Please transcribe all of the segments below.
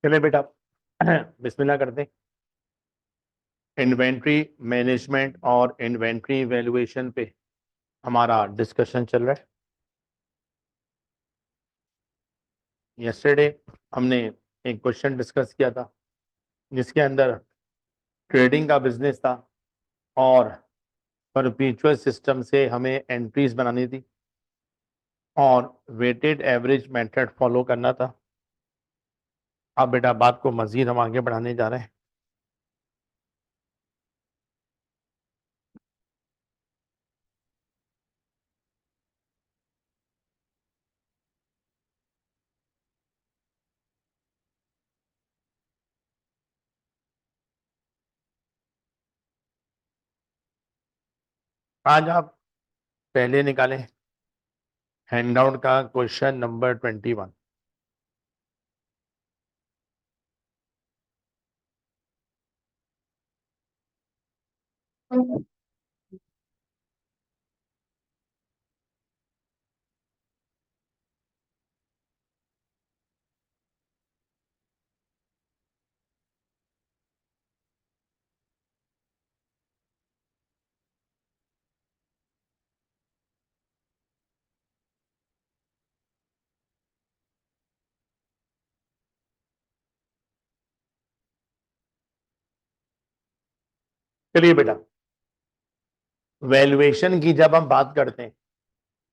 चले बेटा बिस्मिल्लाह करते हैं। इन्वेंट्री मैनेजमेंट और इन्वेंट्री वैल्यूएशन पे हमारा डिस्कशन चल रहा है। यस्टरडे हमने एक क्वेश्चन डिस्कस किया था जिसके अंदर ट्रेडिंग का बिजनेस था और परपेचुअल सिस्टम से हमें एंट्रीज बनानी थी और वेटेड एवरेज मेथड फॉलो करना था। अब बेटा बात को मजीद हम आगे बढ़ाने जा रहे हैं। आज आप पहले निकालें हैंडआउट का क्वेश्चन नंबर 21। चलिए बेटा, वैल्यूएशन की जब हम बात करते हैं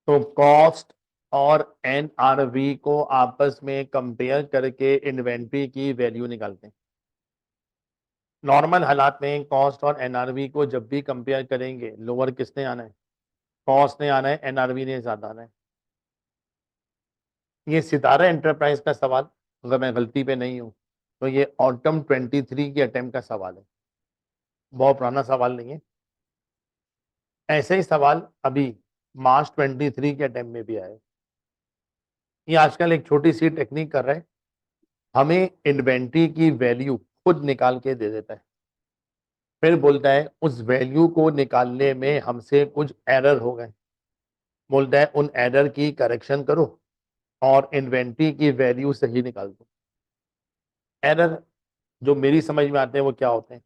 तो कॉस्ट और एनआरवी को आपस में कंपेयर करके इन्वेंट्री की वैल्यू निकालते हैं। नॉर्मल हालात में कॉस्ट और एनआरवी को जब भी कंपेयर करेंगे लोअर किसने आना है? कॉस्ट ने आना है, एनआरवी ने ज्यादा आना है। ये सितारा एंटरप्राइज का सवाल, अगर मैं गलती पे नहीं हूं तो ये ऑटम 23 के अटेम्प्ट का सवाल है, बहुत पुराना सवाल नहीं है। ऐसे ही सवाल अभी मार्च 23 के अटेम्प्ट में भी आए। ये आजकल एक छोटी सी टेक्निक कर रहे हैं, हमें इन्वेंट्री की वैल्यू खुद निकाल के दे देता है, फिर बोलता है उस वैल्यू को निकालने में हमसे कुछ एरर हो गए, बोलता है उन एरर की करेक्शन करो और इन्वेंट्री की वैल्यू सही निकाल दो। एरर जो मेरी समझ में आते हैं वो क्या होते हैं?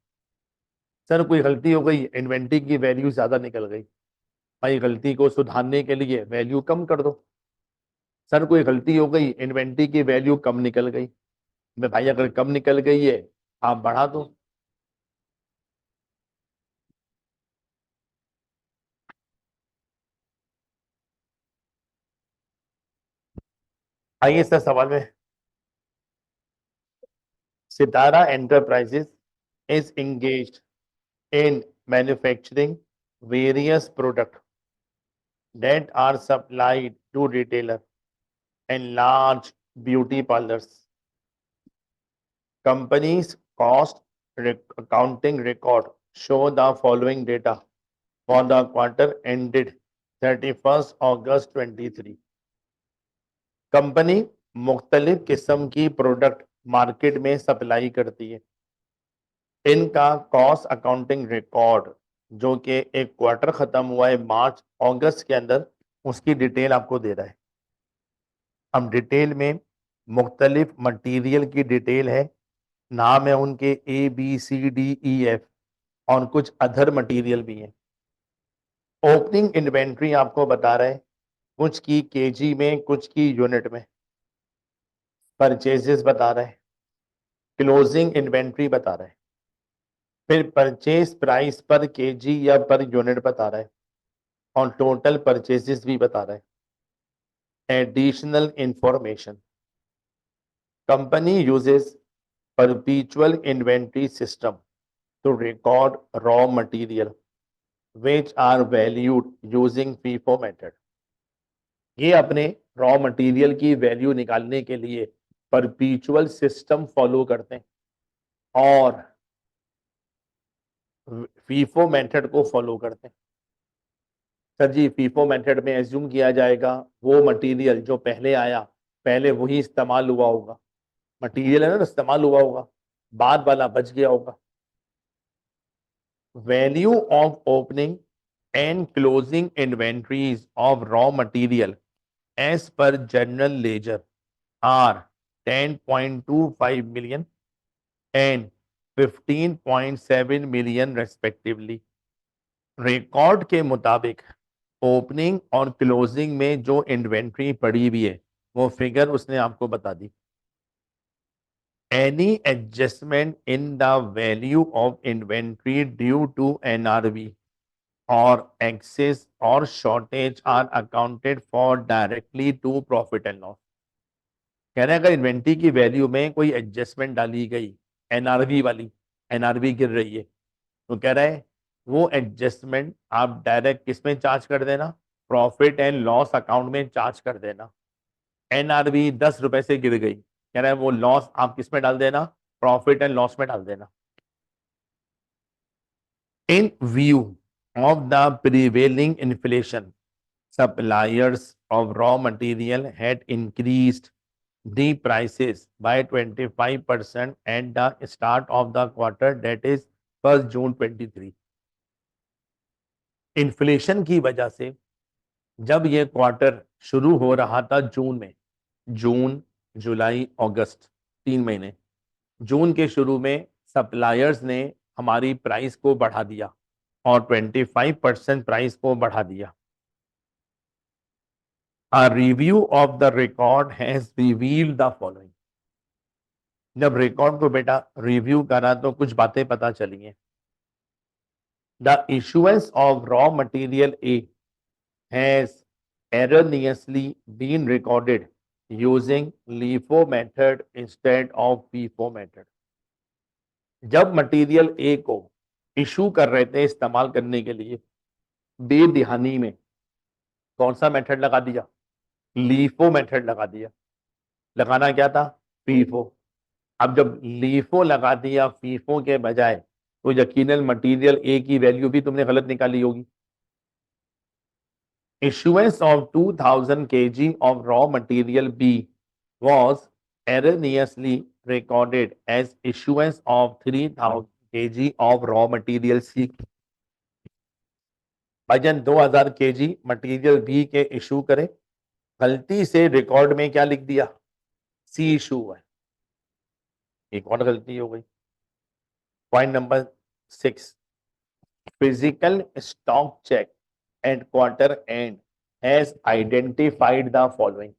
सर कोई गलती हो गई, इन्वेंट्री की वैल्यू ज्यादा निकल गई, भाई गलती को सुधारने के लिए वैल्यू कम कर दो। सर कोई गलती हो गई, इन्वेंट्री की वैल्यू कम निकल गई, मैं भाई अगर कम निकल गई है आप बढ़ा दो। आइए सर सवाल में, सितारा enterprises is engaged in manufacturing various products that are supplied to retailer and large beauty parlors. Companies' cost accounting record show the following data for the quarter ended 31st August 23. Company मुख्तलिफ किस्म की product market में supply करती है। इनका cost accounting record जो कि एक क्वार्टर खत्म हुआ है मार्च अगस्त के अंदर, उसकी डिटेल आपको दे रहा है। अब डिटेल में मुख्तलिफ मटेरियल की डिटेल है, नाम है उनके ABCDEF और कुछ अदर मटेरियल भी हैं। ओपनिंग इन्वेंट्री आपको बता रहा है, कुछ की केजी में कुछ की यूनिट में। परचेजेस बता रहा है, क्लोजिंग इन्वेंट्री बता रहा है, फिर परचेज प्राइस पर केजी या पर यूनिट बता रहा है और टोटल परचेजेस भी बता रहा है। Additional information, company uses perpetual inventory system to record raw material which are valued using FIFO method. ये अपने रॉ मटेरियल की वैल्यू निकालने के लिए परपीचुअल सिस्टम फॉलो करते हैं और फीफो मेथड को फॉलो करते हैं। सर जी फीफो मेथड में एज्यूम किया जाएगा वो मटेरियल जो पहले आया पहले वही इस्तेमाल हुआ होगा, मटेरियल है ना इस्तेमाल हुआ होगा, बाद वाला बच गया होगा। Value of opening and closing inventories of raw material as per general ledger are 10.25 million and 15.7 million respectively. Record के मुताबिक ओपनिंग और क्लोजिंग में जो इन्वेंट्री पड़ी हुई है वो फिगर उसने आपको बता दी। Any adjustment in the value of inventory due to NRV और एक्सेस और shortage are accounted for directly to profit and loss. कह रहे हैं अगर इन्वेंट्री की वैल्यू में कोई एडजस्टमेंट डाली गई, NRV वाली, NRV गिर रही है, तो कह रहे हैं वो एडजस्टमेंट आप डायरेक्ट किस में चार्ज कर देना, प्रॉफिट एंड लॉस अकाउंट में चार्ज कर देना। NRV 10 रुपए से गिर गई, कह रहे हैं वो लॉस आप किस में डाल देना, प्रॉफिट एंड लॉस में डाल देना। इन view of the prevailing inflation, suppliers of raw material had increased the prices by 25% at the start of the quarter, that is 1 June 23। Inflation की वजह से जब ये क्वार्टर शुरू हो रहा था जून में, जून जुलाई अगस्त 3 महीने, जून के शुरू में सप्लायर्स ने हमारी प्राइस को बढ़ा दिया और 25% प्राइस को बढ़ा दिया। A review of the record has revealed the following। जब रिकॉर्ड को बेटा रिव्यू करा तो कुछ बातें पता चली हैं। The issuance of raw material A has erroneously been recorded using LIFO method instead of FIFO method। जब मटेरियल ए को इशू कर रहे थे इस्तेमाल करने के लिए, बेदिहानी में कौन सा मेथड लगा दिया, लीफो मेथड लगा दिया। लगाना क्या था, फीफो। अब जब लीफो लगा दिया फीफो के बजाय, तो यकीनन मटेरियल ए की वैल्यू भी तुमने गलत निकाली होगी। Issuance of 2000 kg of raw material B was erroneously recorded as issuance of 3000 kg of raw material C। भाईजान 2000 kg मटेरियल बी के इशू करे, गलती से रिकॉर्ड में क्या लिख दिया, सी इशू हुआ है, एक और गलती हो गई। Point number 6, physical stock check at quarter end has identified the following.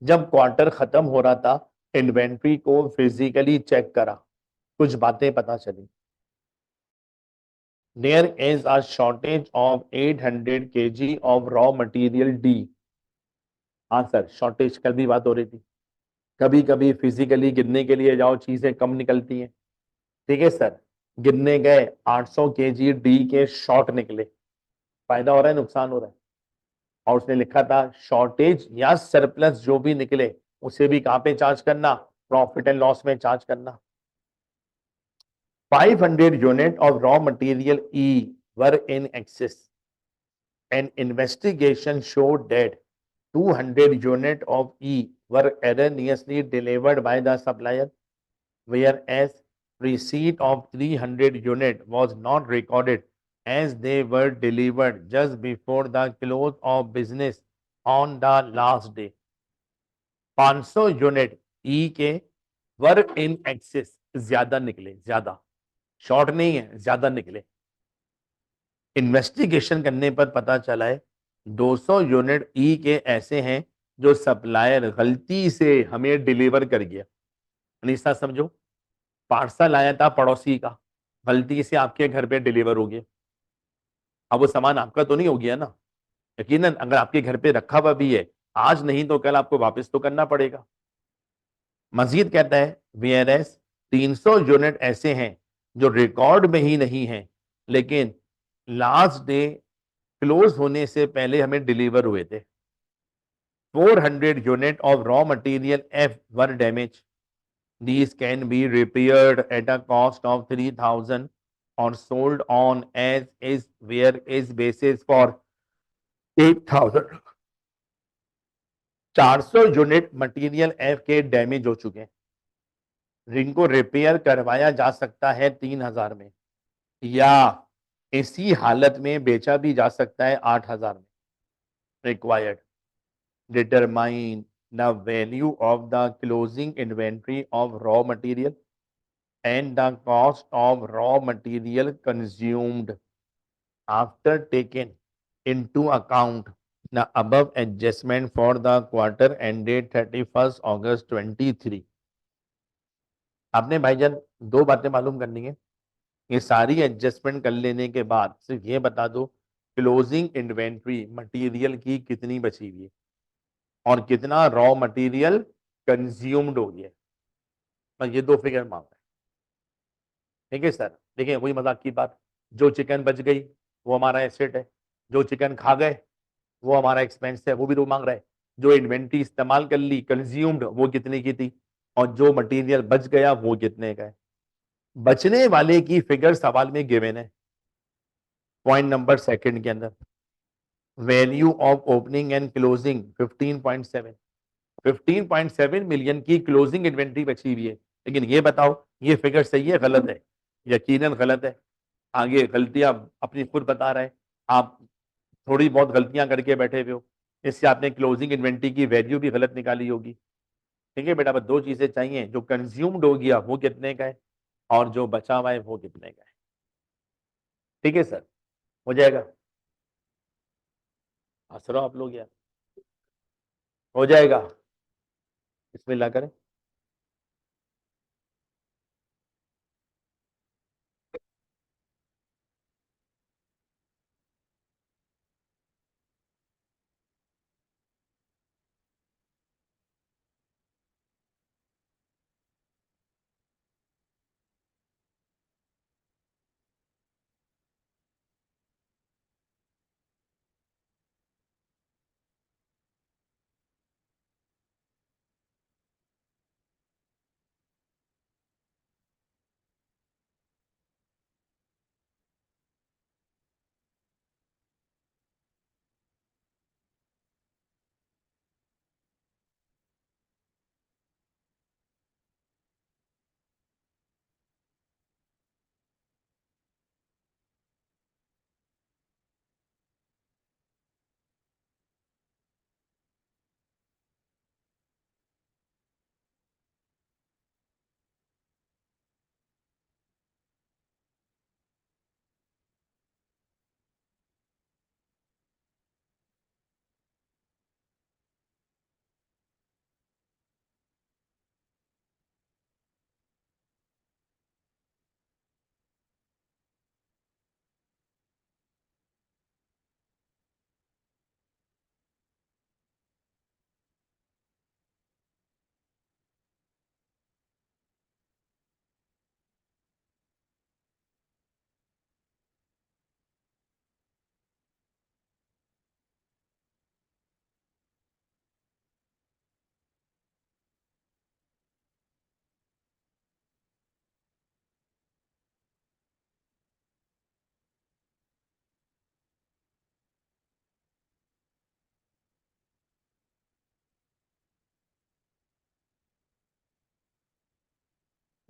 जब क्वार्टर खत्म हो रहा था, इन्वेंट्री को फिजिकली चेक करा, कुछ बातें पता चली। There is a shortage of 800 kg of raw material D। हाँ सर, शॉर्टेज कल भी बात हो रही थी। कभी कभी फिजिकली गिनने के लिए जाओ, चीजें कम निकलती हैं। ठीक है सर, गिनने गए 800 kg डी के शॉर्ट निकले, फायदा हो रहा है नुकसान हो रहा है। और उसने लिखा था शॉर्टेज या सरप्लस जो भी निकले उसे भी कहां पे चार्ज करना, प्रॉफिट एंड लॉस में चार्ज करना। 500 unit of raw material E were in excess and investigation showed that 200 unit of E were erroneously delivered by the supplier, whereas receipt of 300 unit was not recorded as they were delivered just before the close of business on the last day। 500 unit ई के वर in excess, ज्यादा निकले, ज्यादा, short नहीं है, ज्यादा निकले। Investigation करने पर पता चला है 200 यूनिट ई के ऐसे हैं जो सप्लायर गलती से हमें डिलीवर कर गया। अनिसा समझो, पार्सल आया था पड़ोसी का, गलती से आपके घर पे डिलीवर हो गया। अब वो सामान आपका तो नहीं हो गया ना, यकीनन अगर आपके घर पे रखा हुआ भी है, आज नहीं तो कल आपको वापस तो करना पड़ेगा। मजीद कहता है वीआरएस 300 यूनिट ऐसे हैं जो रिकॉर्ड में ही नहीं है, लेकिन लास्ट डे क्लोज होने से पहले हमें डिलीवर हुए थे। 400 unit of raw material F were damage. These can be repaired at a cost of 3000 or sold on as is where is basis for 8000। 400 unit material F के damage हो चुके हैं, जिनको रिपेयर करवाया जा सकता है 3000 में, या इसी हालत में बेचा भी जा सकता है 8000 में। Required determine the value of the closing inventory of raw material and the cost of raw material consumed after taken into account the above adjustment for the quarter ended 31st August 23। आपने भाईजान दो बातें मालूम करनी है। ये सारी adjustment कर लेने के बाद सिर्फ ये बता दो क्लोजिंग इन्वेंट्री मटेरियल की कितनी बची हुई है और कितना रॉ मटेरियल कंज्यूम्ड हो गया। मैं ये दो फिगर मांग रहा है। ठीक है सर, देखिए वही मजाक की बात, जो चिकन बच गई वो हमारा एसेट है, जो चिकन खा गए वो हमारा एक्सपेंस है, वो भी तो मांग रहा है। जो इन्वेंट्री इस्तेमाल कर ली कंज्यूम्ड वो कितने की थी और जो मटेरियल बच गया वो कितने का है। बचने वाले की फिगर सवाल में गिवन है पॉइंट नंबर सेकंड के अंदर। Value of opening and closing 15.7, 15.7 million की क्लोजिंग इन्वेंट्री बची हुई है। लेकिन ये बताओ ये फिगर सही है गलत है? यकीनन गलत है। आगे गलतियां अपनी खुद बता रहे हैं, आप थोड़ी बहुत गलतियां करके बैठे हुए हो, इससे आपने क्लोजिंग इन्वेंट्री की वैल्यू भी गलत निकाली होगी। ठीक है बेटा, बस दो चीजें चाहिए, जो कंज्यूम्ड हो गया वो कितने का है और जो बचा हुआ है वो कितने का है। ठीक है सर, हो जाएगा? हंस रहे हो आप लोग यार? हो जाएगा, बिस्मिल्लाह करें।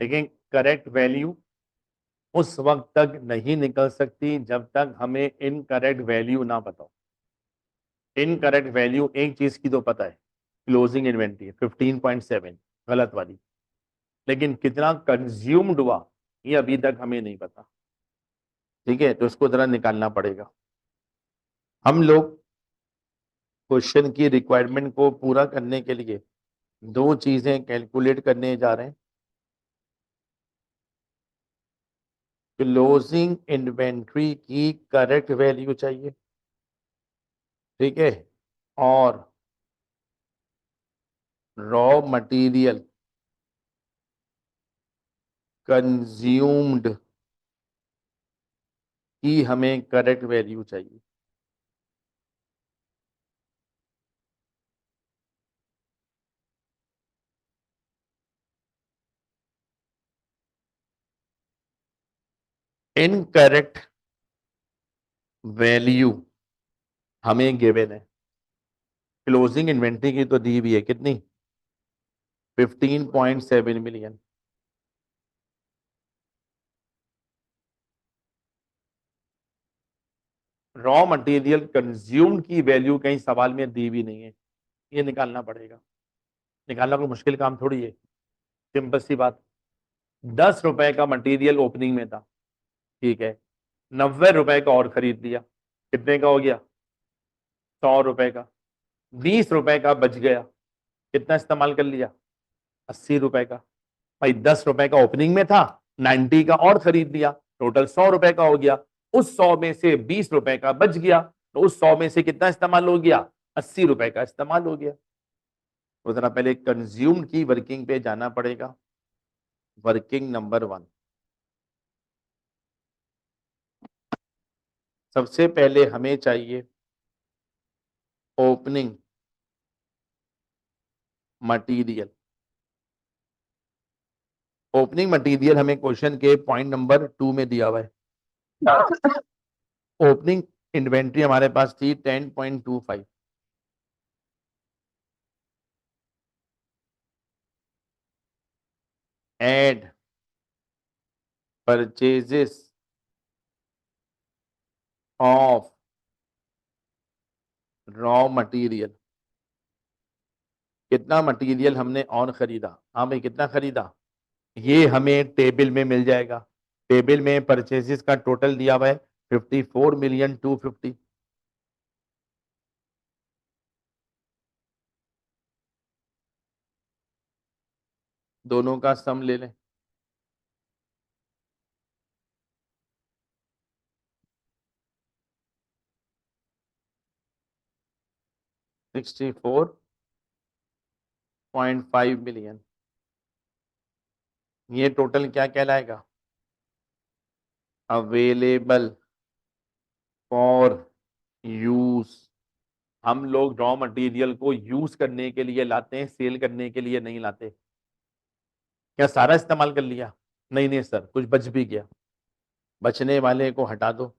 लेकिन करेक्ट वैल्यू उस वक्त तक नहीं निकल सकती जब तक हमें इनकरेक्ट वैल्यू ना बताओ। इनकरेक्ट वैल्यू एक चीज की तो पता है, क्लोजिंग इन्वेंट्री 15.7 गलत वाली, लेकिन कितना कंज्यूम्ड हुआ ये अभी तक हमें नहीं पता। ठीक है, तो इसको जरा निकालना पड़ेगा। हम लोग क्वेश्चन की रिक्वायरमेंट को पूरा करने के लिए दो चीजें कैलकुलेट करने जा रहे हैं। क्लोजिंग इन्वेंट्री की करेक्ट वैल्यू चाहिए, ठीक है, और रॉ मटेरियल कंज्यूम्ड की हमें करेक्ट वैल्यू चाहिए। इनकरेक्ट वैल्यू हमें गिवन है, क्लोजिंग इन्वेंट्री की तो दी हुई है कितनी, 15.7 मिलियन। रॉ मटेरियल कंज्यूम्ड की वैल्यू कहीं सवाल में दी भी नहीं है, ये निकालना पड़ेगा। निकालना कोई मुश्किल काम थोड़ी है, सिंपल सी बात। 10 रुपए का मटेरियल ओपनिंग में था, ठीक है, 90 रुपए का और खरीद लिया, कितने का हो गया? 100 रुपए का। 20 रुपए का बच गया, कितना इस्तेमाल कर लिया? 80 रुपए का। भाई 10 रुपए का ओपनिंग में था, 90 का और खरीद लिया, टोटल 100 रुपए का हो गया। उस 100 में से 20 रुपए का बच गया, तो उस 100 में से कितना इस्तेमाल हो गया? 80 रुपए का इस्तेमाल हो गया। तो जरा पहले कंज्यूम की वर्किंग पे जाना पड़ेगा। वर्किंग नंबर 1, सबसे पहले हमें चाहिए ओपनिंग मटेरियल। ओपनिंग मटेरियल हमें क्वेश्चन के पॉइंट नंबर 2 में दिया हुआ है। ओपनिंग इन्वेंट्री हमारे पास थी 10.25, add purchases of raw material. कितना मटेरियल हमने और खरीदा? हाँ भाई, कितना खरीदा? ये हमें टेबल में मिल जाएगा। टेबल में परचेजेस का टोटल दिया हुआ है 54,250,000। दोनों का सम ले लें। 64.5 मिलियन। ये टोटल क्या कहलाएगा? Available for use. हम लोग रॉ मटेरियल को यूज करने के लिए लाते हैं, सेल करने के लिए नहीं लाते। क्या सारा इस्तेमाल कर लिया? नहीं नहीं सर, कुछ बच भी गया। बचने वाले को हटा दो,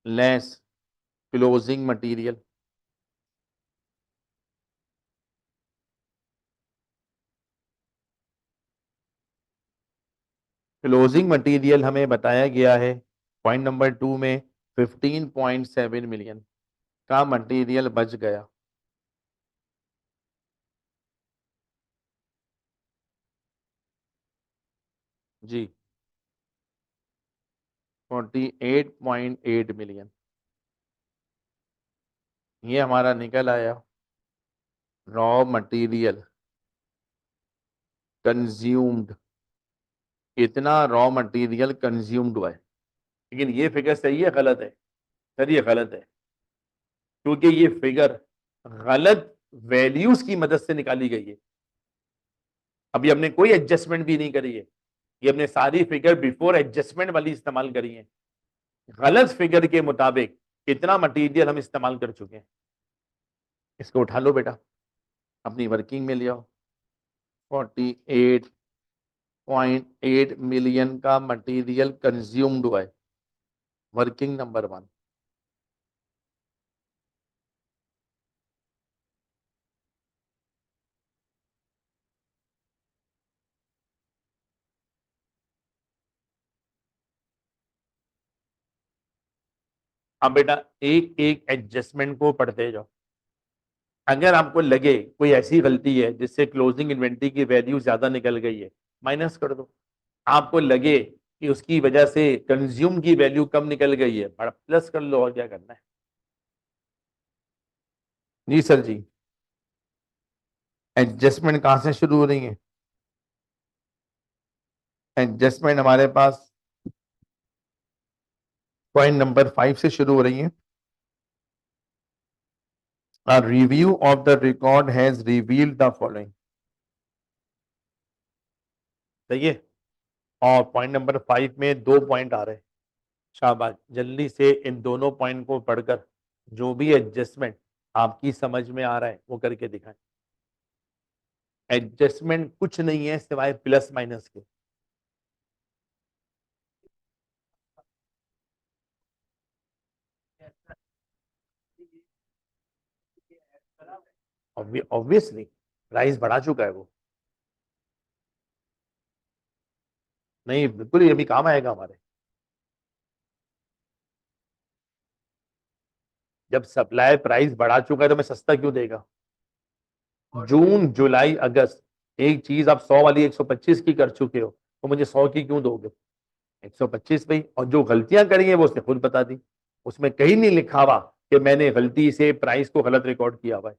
less closing material. Closing material हमें बताया गया है पॉइंट नंबर 2 में 15.7 मिलियन का मटेरियल बच गया। जी, 48.8 मिलियन ये हमारा निकल आया रॉ मटेरियल कंज्यूम्ड। इतना रॉ मटेरियल कंज्यूम्ड हुआ है। लेकिन ये फिगर सही है गलत है? सर ये गलत है, क्योंकि ये फिगर गलत वैल्यूज की मदद से निकाली गई है। अभी हमने कोई एडजस्टमेंट भी नहीं करी है, ये हमने सारी फिगर बिफोर एडजस्टमेंट वाली इस्तेमाल करी है। गलत फिगर के मुताबिक कितना मटेरियल हम इस्तेमाल कर चुके हैं। इसको उठा लो बेटा, अपनी वर्किंग में ले आओ। 48.8 मिलियन का मटेरियल कंज्यूम्ड हुआ है, वर्किंग नंबर 1। अब बेटा एक एक एडजस्टमेंट को पढ़ते जाओ। अगर आपको लगे कोई ऐसी गलती है जिससे क्लोजिंग इन्वेंट्री की वैल्यू ज्यादा निकल गई है, माइनस कर दो। आपको लगे कि उसकी वजह से कंज्यूम की वैल्यू कम निकल गई है, प्लस कर लो, और क्या करना है। जी सर जी। एडजस्टमेंट कहां से शुरू हो रही है? एडजस्टमेंट हमारे पास पॉइंट नंबर 5 से शुरू हो रही है। A review of the record has revealed the following। सही है। और पॉइंट नंबर 5 में 2 पॉइंट आ रहे हैं। शाबाश, जल्दी से इन दोनों पॉइंट को पढ़कर जो भी एडजस्टमेंट आपकी समझ में आ रहा है वो करके दिखाएं। एडजस्टमेंट कुछ नहीं है सिवाय प्लस माइनस के। ऑब्वियसली प्राइस बढ़ा चुका है वो। नहीं बिल्कुल, ये भी काम आएगा हमारे। जब सप्लाई प्राइस बढ़ा चुका है तो मैं सस्ता क्यों देगा? जून जुलाई अगस्त, एक चीज आप 100 वाली 125 की कर चुके हो, तो मुझे 100 की क्यों दोगे? 125 पे ही। और जो गलतियां करी है वो उसने खुद बता दी, उसमें कहीं नहीं लिखा हुआ कि मैंने गलती से प्राइस को गलत रिकॉर्ड किया हुआ है।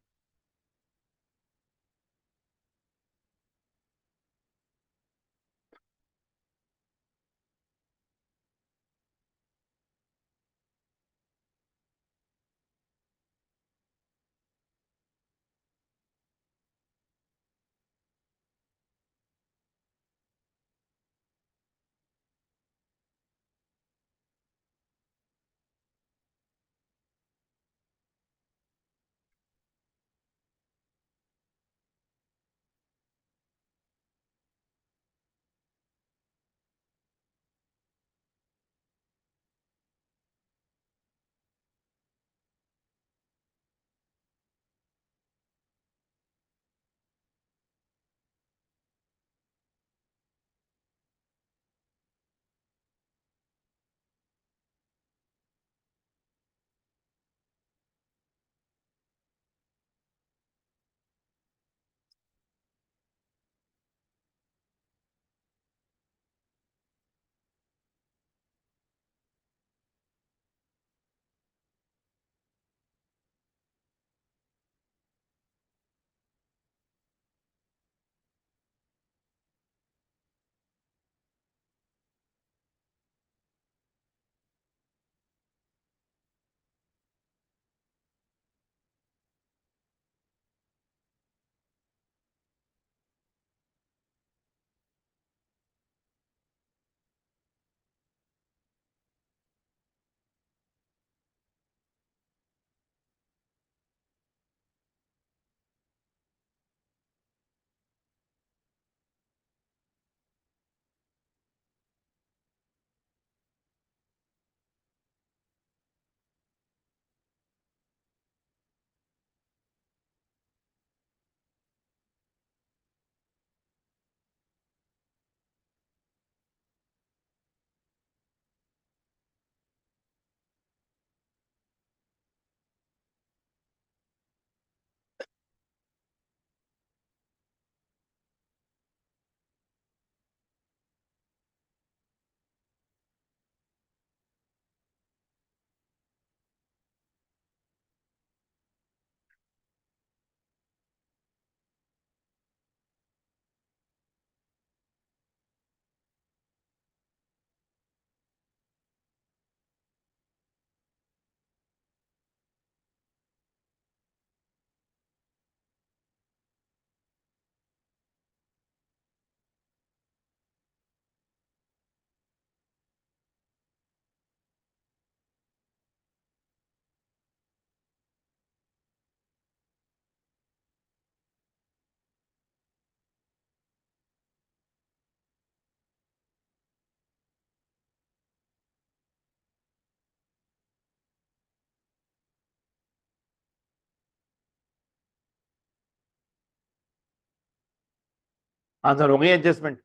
आंसर हो गई एडजस्टमेंट।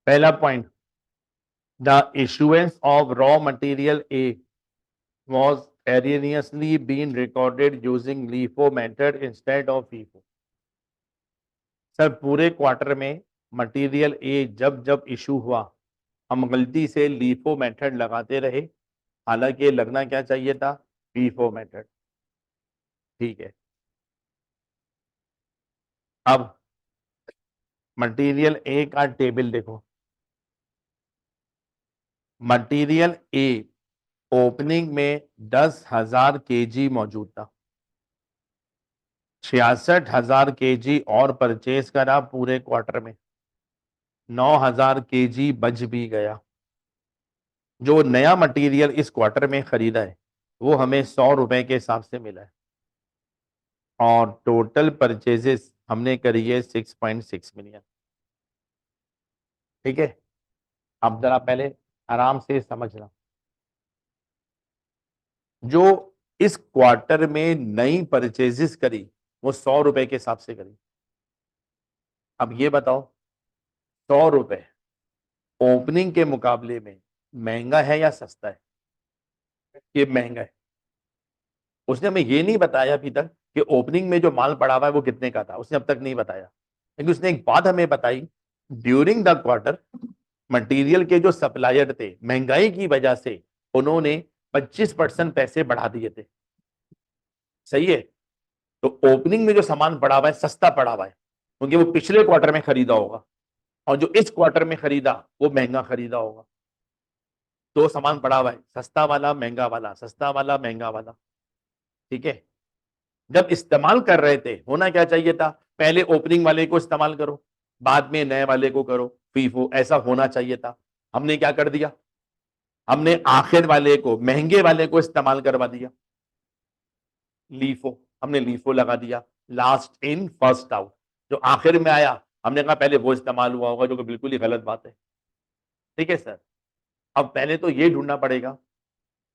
पहला point, the issuance of raw material A was erroneously being recorded using LIFO method instead of FIFO। Sir पूरे क्वार्टर में मटेरियल ए जब जब इशू हुआ, हम गलती से लीफो मेथड लगाते रहे, हालांकि लगना क्या चाहिए था? FIFO method. ठीक है। अब मटेरियल ए का टेबल देखो। मटेरियल ए ओपनिंग में 10,000 केजी मौजूद था, 66,000 केजी और परचेज करा पूरे क्वार्टर में, 9,000 केजी बच भी गया। जो नया मटेरियल इस क्वार्टर में खरीदा है वो हमें 100 रुपए के हिसाब से मिला है, और टोटल परचेजेस हमने करी है 6.6 मिलियन। ठीक है। अब जरा पहले आराम से समझना, जो इस क्वार्टर में नई परचेजेस करी वो 100 रुपए के हिसाब से करी। अब ये बताओ, 100 रुपए ओपनिंग के मुकाबले में महंगा है या सस्ता है? ये महंगा है। उसने हमें ये नहीं बताया अभी तक कि ओपनिंग में जो माल पड़ा हुआ है वो कितने का था, उसने अब तक नहीं बताया। लेकिन उसने एक बात हमें बताई, ड्यूरिंग द क्वार्टर मटेरियल के जो सप्लायर थे महंगाई की वजह से उन्होंने 25% पैसे बढ़ा दिए थे। सही है। तो ओपनिंग में जो सामान पड़ा हुआ है सस्ता पड़ा हुआ है क्योंकि वो पिछले क्वार्टर में खरीदा होगा, और जो इस क्वार्टर में खरीदा वो महंगा खरीदा होगा। तो सामान पड़ा हुआ है, सस्ता वाला महंगा वाला, सस्ता वाला महंगा वाला। ठीक है। जब इस्तेमाल कर रहे थे होना क्या चाहिए था, पहले ओपनिंग वाले को इस्तेमाल करो, बाद में नए वाले को करो, फीफो, ऐसा होना चाहिए था। हमने क्या कर दिया, हमने आखिर वाले को, महंगे वाले को इस्तेमाल करवा दिया। लीफो, हमने लीफो लगा दिया, लास्ट इन फर्स्ट आउट। जो आखिर में आया हमने कहा पहले वो इस्तेमाल हुआ होगा, जो कि बिल्कुल ही गलत बात है। ठीक है सर। अब पहले तो ये ढूंढना पड़ेगा,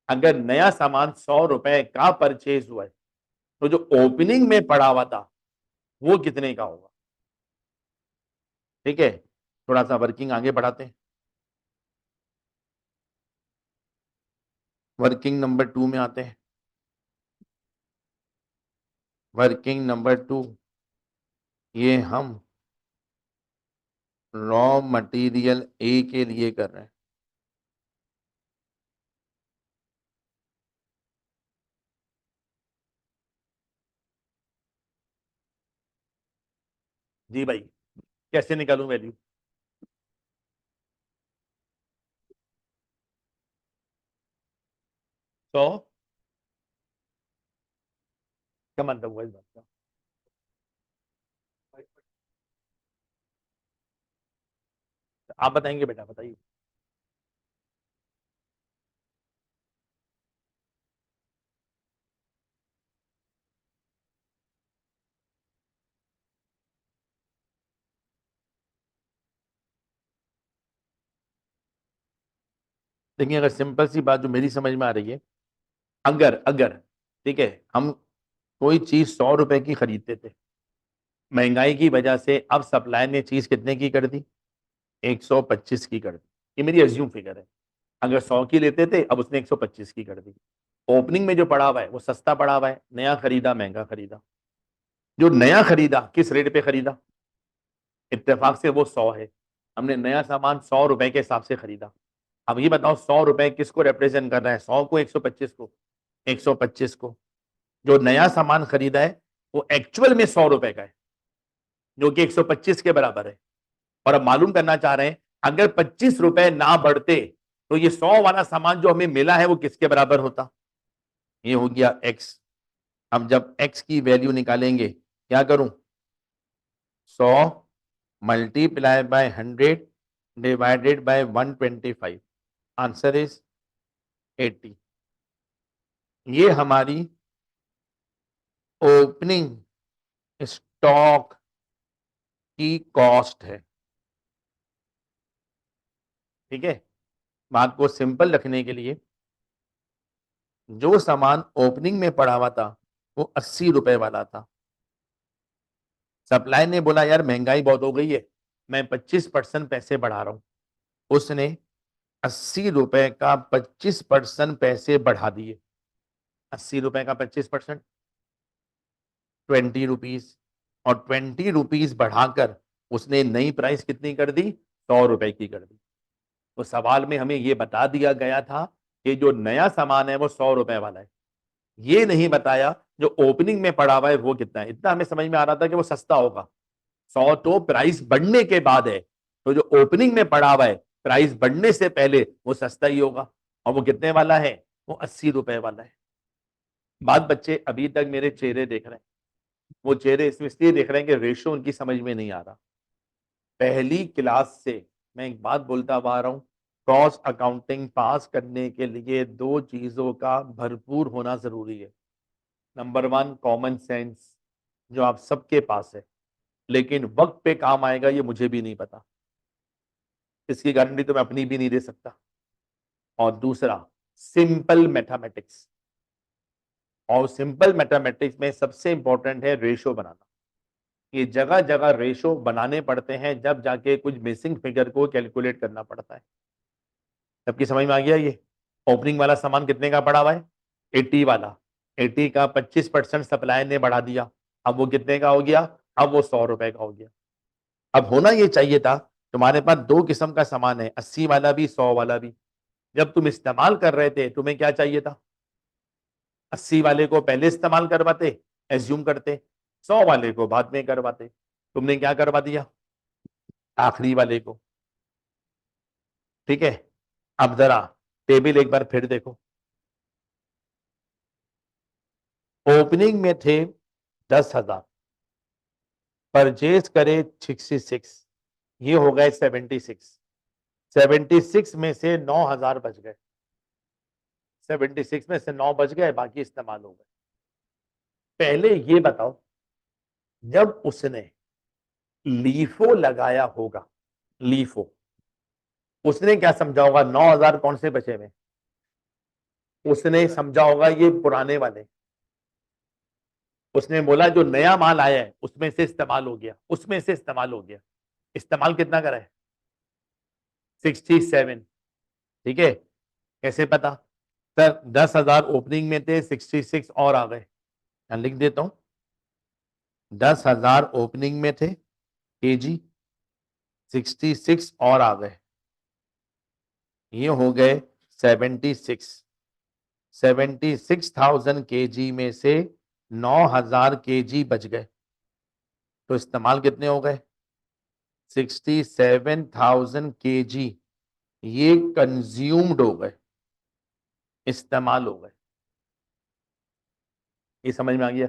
अगर नया सामान 100 रुपए का परचेज हुआ है तो जो ओपनिंग में पड़ा हुआ था वो कितने का होगा। ठीक है। थोड़ा सा वर्किंग आगे बढ़ाते हैं। वर्किंग नंबर 2 में आते हैं। वर्किंग नंबर 2, ये हम रॉ मटेरियल ए के लिए कर रहे हैं। जी भाई, कैसे निकालूं वैल्यू। तो क्या मतलब हुआ इस बात का। आप बताएंगे बेटा, बताइए। देखिए, अगर सिंपल सी बात जो मेरी समझ में आ रही है, अगर अगर ठीक है, हम कोई चीज 100 रुपए की खरीदते थे, महंगाई की वजह से अब सप्लायर ने चीज कितने की कर दी, 125 की कर दी। ये मेरी एज्यूम फिगर है। अगर 100 की लेते थे अब उसने 125 की कर दी। ओपनिंग में जो पड़ा हुआ है वो सस्ता पड़ा हुआ है, नया खरीदा महंगा खरीदा। जो नया खरीदा किस रेट पे खरीदा, इत्तेफाक से वो 100 है। हमने नया सामान 100 रुपए के हिसाब से खरीदा। अब ये बताओ 100 रुपए किसको रिप्रेजेंट कर रहा है, 100 को, 125 को। 125 को। जो नया सामान खरीदा है वो एक्चुअल में 100 रुपए का है, जो कि 125 के बराबर है। और अब मालूम करना चाह रहे हैं, अगर 25 रुपए ना बढ़ते तो ये 100 वाला सामान जो हमें मिला है वो किसके बराबर होता। ये हो गया एक्स। अब जब एक्स की वैल्यू निकालेंगे क्या करूं, 100 × 100 डिवाइडेड बाय 125, आंसर इज 80। ये हमारी ओपनिंग स्टॉक की कॉस्ट है। ठीक है। बात को सिंपल रखने के लिए, जो सामान ओपनिंग में पड़ा हुआ था वो 80 रुपए वाला था। सप्लाई ने बोला यार महंगाई बहुत हो गई है, मैं 25% पैसे बढ़ा रहा हूं। उसने 80 रुपए का 25% पैसे बढ़ा दिए। 80 रुपए का 25%, 20 रुपीज। और 20 रुपीज बढ़ाकर उसने नई प्राइस कितनी कर दी, 100 रुपए की कर दी। तो सवाल में हमें यह बता दिया गया था कि जो नया सामान है वो 100 रुपए वाला है। ये नहीं बताया जो ओपनिंग में पड़ा हुआ है वो कितना है। इतना हमें समझ में आ रहा था कि वो सस्ता होगा। 100 तो प्राइस बढ़ने के बाद है, तो जो ओपनिंग में पड़ा हुआ है प्राइस बढ़ने से पहले वो सस्ता ही होगा। और वो कितने वाला है, वो 80 रुपए वाला है। बात बच्चे अभी तक मेरे चेहरे देख रहे हैं, वो चेहरे इसमें इसलिए देख रहे हैं कि रेशो उनकी समझ में नहीं आ रहा। पहली क्लास से मैं एक बात बोलता आ रहा हूं, कॉस्ट अकाउंटिंग पास करने के लिए दो चीजों का भरपूर होना जरूरी है। नंबर वन, कॉमन सेंस, जो आप सबके पास है, लेकिन वक्त पे काम आएगा ये मुझे भी नहीं पता, इसकी गारंटी तो मैं अपनी भी नहीं दे सकता। और दूसरा, सिंपल मैथमेटिक्स। और सिंपल मैथमेटिक्स में सबसे इंपॉर्टेंट है रेशो बनाना। ये जगह जगह रेशो बनाने पड़ते हैं, जब जाके कुछ मिसिंग फिगर को कैलकुलेट करना पड़ता है। सबकी समझ में आ गया ये। ओपनिंग वाला सामान कितने का पड़ा हुआ है, 80 वाला। 80 का 25% सप्लाई ने बढ़ा दिया, अब वो कितने का हो गया, अब वो 100 रुपए का हो गया। अब होना ये चाहिए था, तुम्हारे पास दो किस्म का सामान है, 80 वाला भी 100 वाला भी। जब तुम इस्तेमाल कर रहे थे तुम्हें क्या चाहिए था, 80 वाले को पहले इस्तेमाल करवाते, एज्यूम करते, 100 वाले को बाद में करवाते। तुमने क्या करवा दिया, आखिरी वाले को। ठीक है, अब जरा टेबल एक बार फिर देखो। ओपनिंग में थे 10,000, परचेज करे 66, ये हो गए 76। 76 में से 9,000 बच गए, 76 में से 9 बच गए, बाकी इस्तेमाल हो गए। पहले ये बताओ, जब उसने लीफो लगाया होगा, लीफो, उसने क्या समझा होगा, 9,000 कौन से बचे में, उसने समझा होगा ये पुराने वाले। उसने बोला जो नया माल आया है उसमें से इस्तेमाल हो गया, उसमें से इस्तेमाल हो गया। इस्तेमाल कितना करा है, 67। ठीक है, कैसे पता, सर 10,000 ओपनिंग में थे, 66 और आ गए। लिख देता हूं, 10,000 ओपनिंग में थे केजी, 66 और आ गए, ये हो गए 76। 76,000 केजी में से 9,000 केजी बच गए, तो इस्तेमाल कितने हो गए, 67,000 केजी ये कंज्यूम्ड हो गए, इस्तेमाल हो गए। ये समझ में आ गया।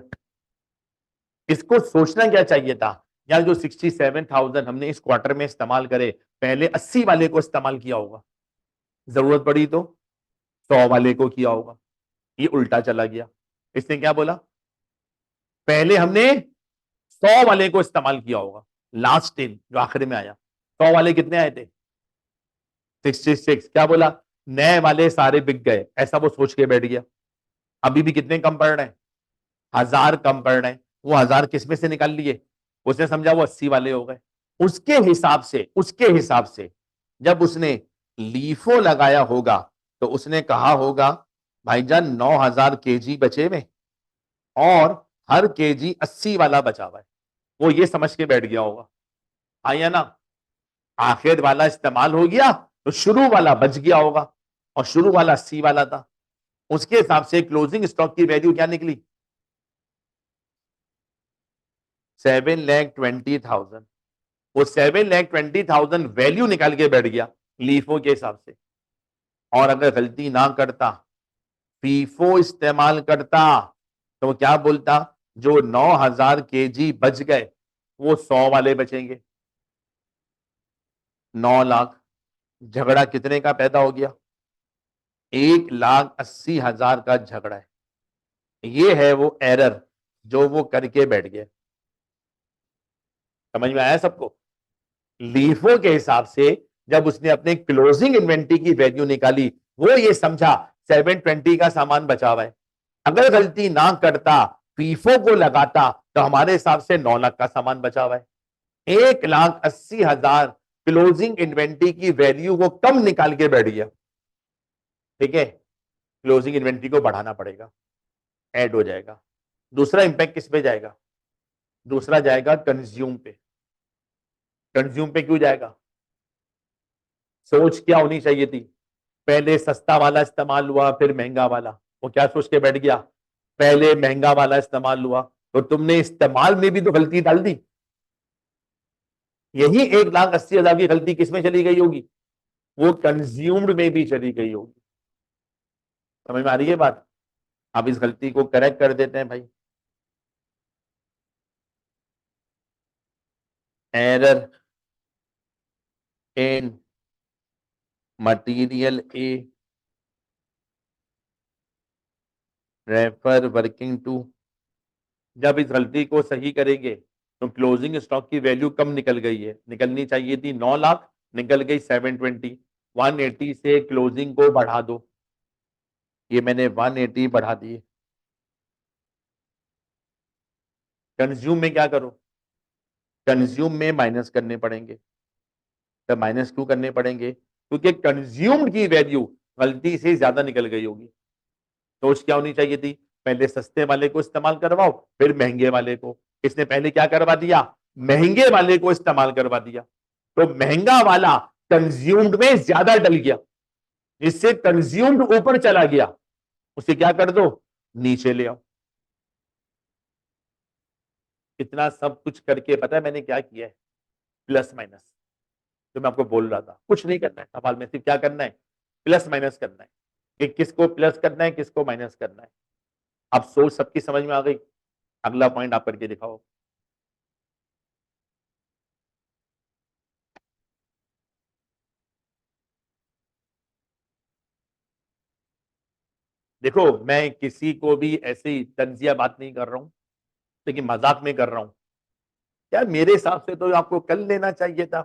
इसको सोचना क्या चाहिए था, यार जो 67,000 हमने इस क्वार्टर में इस्तेमाल करे, पहले 80 वाले को इस्तेमाल किया होगा, जरूरत पड़ी तो 100 वाले को किया होगा। ये उल्टा चला गया। इसने क्या बोला, पहले हमने 100 वाले को इस्तेमाल किया होगा, लास्ट टेन जो आखिरी में आया। 100 वाले कितने आए थे, 66। क्या बोला, नए वाले सारे बिक गए, ऐसा वो सोच के बैठ गया। अभी भी कितने कम पड़ रहे हैं, 1,000 कम पड़ रहे हैं। वो 1,000 किसमें से निकाल लिए, उसने समझा वो 80 वाले हो गए। उसके हिसाब से जब उसने लीफो लगाया होगा तो उसने कहा होगा भाईजान 9,000 केजी बचे हुए और हर केजी 80 वाला बचा हुआ है। वो ये समझ के बैठ गया होगा, आया ना, आखिर वाला इस्तेमाल हो गया तो शुरू वाला बच गया होगा, और शुरू वाला 80 वाला था। उसके हिसाब से क्लोजिंग स्टॉक की वैल्यू क्या निकली, 7,20,000। वो 7,20,000 वैल्यू निकाल के बैठ गया लीफो के हिसाब से। और अगर गलती ना करता, फीफो इस्तेमाल करता, तो क्या बोलता, जो 9,000 केजी बच गए वो 100 वाले बचेंगे, 9 लाख। झगड़ा कितने का पैदा हो गया, 1,80,000 का झगड़ा है। ये है वो एरर जो वो करके बैठ गया। समझ में आया सबको। लीफो के हिसाब से जब उसने अपने क्लोजिंग इन्वेंट्री की वैल्यू निकाली, वो ये समझा 720 का सामान बचा हुआ है। अगर गलती ना करता, फीफो को लगाता, तो हमारे हिसाब से 9 लाख का सामान बचा हुआ है। 1,80,000 क्लोजिंग इन्वेंट्री की वैल्यू वो कम निकाल के बैठ गया। ठीक है, क्लोजिंग इन्वेंट्री को बढ़ाना पड़ेगा, ऐड हो जाएगा। दूसरा इंपैक्ट किस पे जाएगा, दूसरा जाएगा कंज्यूम पे। कंज्यूम पे क्यों जाएगा, सोच क्या होनी चाहिए थी, पहले सस्ता वाला इस्तेमाल हुआ फिर महंगा वाला। वो क्या सोच के बैठ गया, पहले महंगा वाला इस्तेमाल हुआ, तो तुमने इस्तेमाल में भी तो गलती डाल दी। यही 1,80,000 की गलती किसमें चली गई होगी, वो कंज्यूम्ड में भी चली गई होगी। समझ में आ रही है बात। अब इस गलती को करेक्ट कर देते हैं भाई। Error in material A refer working two. जब इस गलती को सही करेंगे तो क्लोजिंग स्टॉक की वैल्यू कम निकल गई है, निकलनी चाहिए थी 9 लाख, निकल गई 720। 180 से क्लोजिंग को बढ़ा दो, ये मैंने 180 बढ़ा दिए। कंज्यूम में क्या करो, कंज्यूम में माइनस करने पड़ेंगे। तो माइनस क्यों करने पड़ेंगे, क्योंकि कंज्यूम्ड की वैल्यू गलती से ज्यादा निकल गई होगी। सोच क्या होनी चाहिए थी, पहले सस्ते वाले को इस्तेमाल करवाओ, फिर महंगे वाले को। इसने पहले क्या करवा दिया, महंगे वाले को इस्तेमाल करवा दिया, तो महंगा वाला कंज्यूम्ड में ज्यादा डल गया, जिससे कंज्यूम्ड ऊपर चला गया, उसे क्या कर दो, नीचे ले आओ। इतना सब कुछ करके पता है मैंने क्या किया है, प्लस माइनस, जो मैं आपको बोल रहा था, कुछ नहीं करना है सवाल में, सिर्फ क्या करना है, प्लस माइनस करना है कि किसको प्लस करना है, किसको माइनस करना है। अब सोच सबकी समझ में आ गई। अगला पॉइंट आप करके दिखाओ। देखो मैं किसी को भी ऐसी तंजिया बात नहीं कर रहा हूं, लेकिन मजाक में कर रहा हूं। यार मेरे हिसाब से तो आपको कल लेना चाहिए था।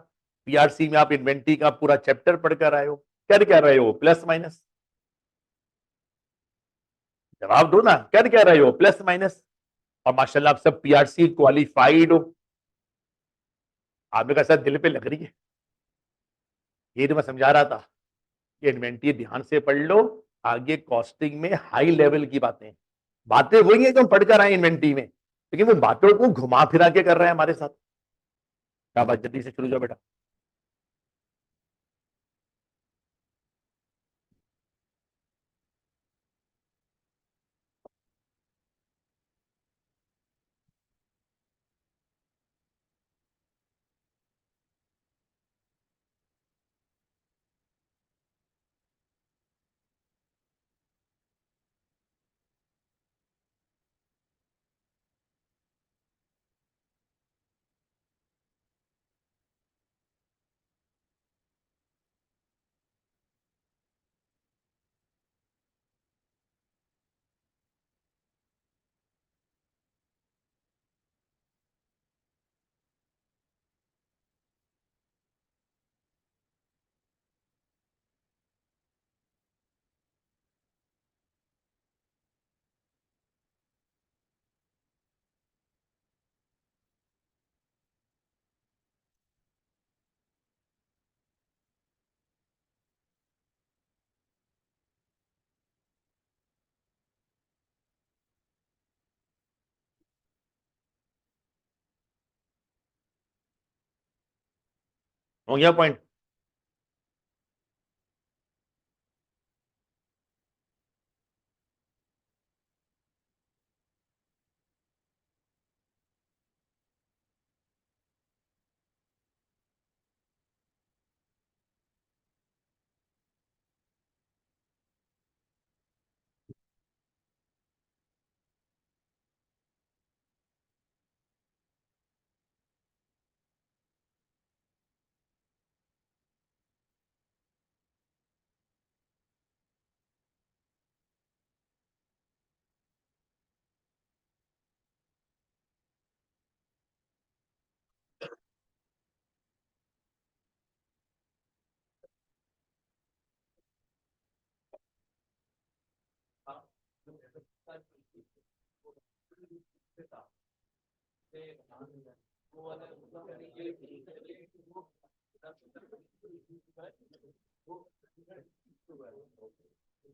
पीआरसी में आप इन्वेंट्री का पूरा चैप्टर पढ़कर आए हो, कर क्या रहे हो, प्लस माइनस। जवाब दो ना, कर क्या रहे हो, प्लस माइनस। और माशाल्लाह आप सब पीआरसी क्वालिफाइड हो। आप लोग ऐसा दिल पे लग रही है, ये तो मैं समझा रहा था कि इन्वेंट्री ध्यान से पढ़ लो। आगे कॉस्टिंग में हाई लेवल की बातें, बातें वही है जो हम पढ़कर आए इन्वेंट्री में, लेकिन वो बातों को घुमा फिरा के कर रहे हैं हमारे साथ। क्या बात, जल्दी से शुरू जाओ बेटा। हो गया पॉइंट।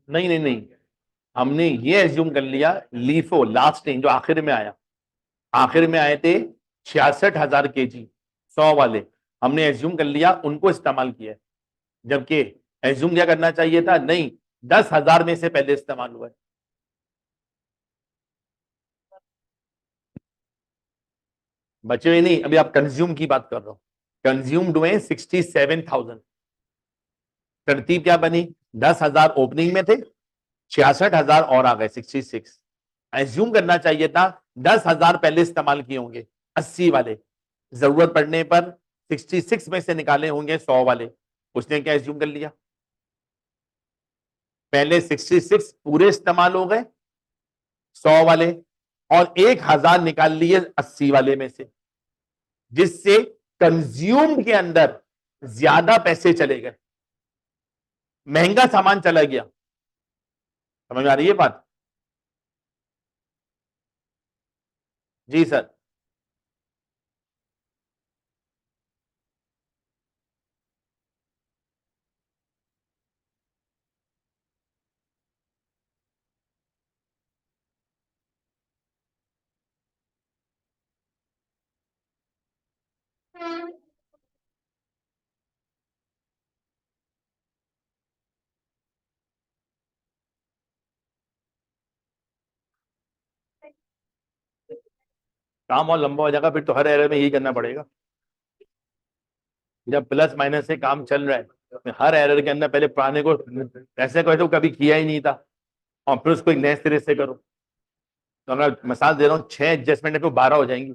नहीं नहीं नहीं, हमने ये एज्यूम कर लिया, लीफो लास्ट टाइम जो आखिर में आया, आखिर में आए थे 66,000 kg 100 वाले, हमने एज्यूम कर लिया उनको इस्तेमाल किया है। जबकि एज्यूम क्या करना चाहिए था, नहीं, 10,000 में से पहले इस्तेमाल हुआ है। बचे हुए नहीं, अभी आप कंज्यूम की बात कर रहे हो। कंज्यूम्ड हुए 67,000। तरतीब क्या बनी, 10,000 ओपनिंग में थे, 66,000 और आ गए 66। एज्यूम करना चाहिए था 10,000 पहले इस्तेमाल किए होंगे 80 वाले, जरूरत पड़ने पर 66 में से निकाले होंगे 100 वाले। उसने क्या एज्यूम कर लिया, पहले 66 पूरे इस्तेमाल हो गए 100 वाले, और 1,000 निकाल लिए 80 वाले में से, जिससे कंज्यूम के अंदर ज्यादा पैसे चले गए, महंगा सामान चला गया। समझ में आ रही है बात? जी सर। काम और लंबा हो जाएगा, फिर तो हर एरर में यही करना पड़ेगा। जब प्लस माइनस से काम चल रहा है तो हर एरर के अंदर पहले पुराने को ऐसे कहो तो कभी किया ही नहीं था और फिर उसको एक नए सिरे से करो। तो मैं मिसाल दे रहा हूँ, 6 एडजस्टमेंट को 12 हो जाएंगी।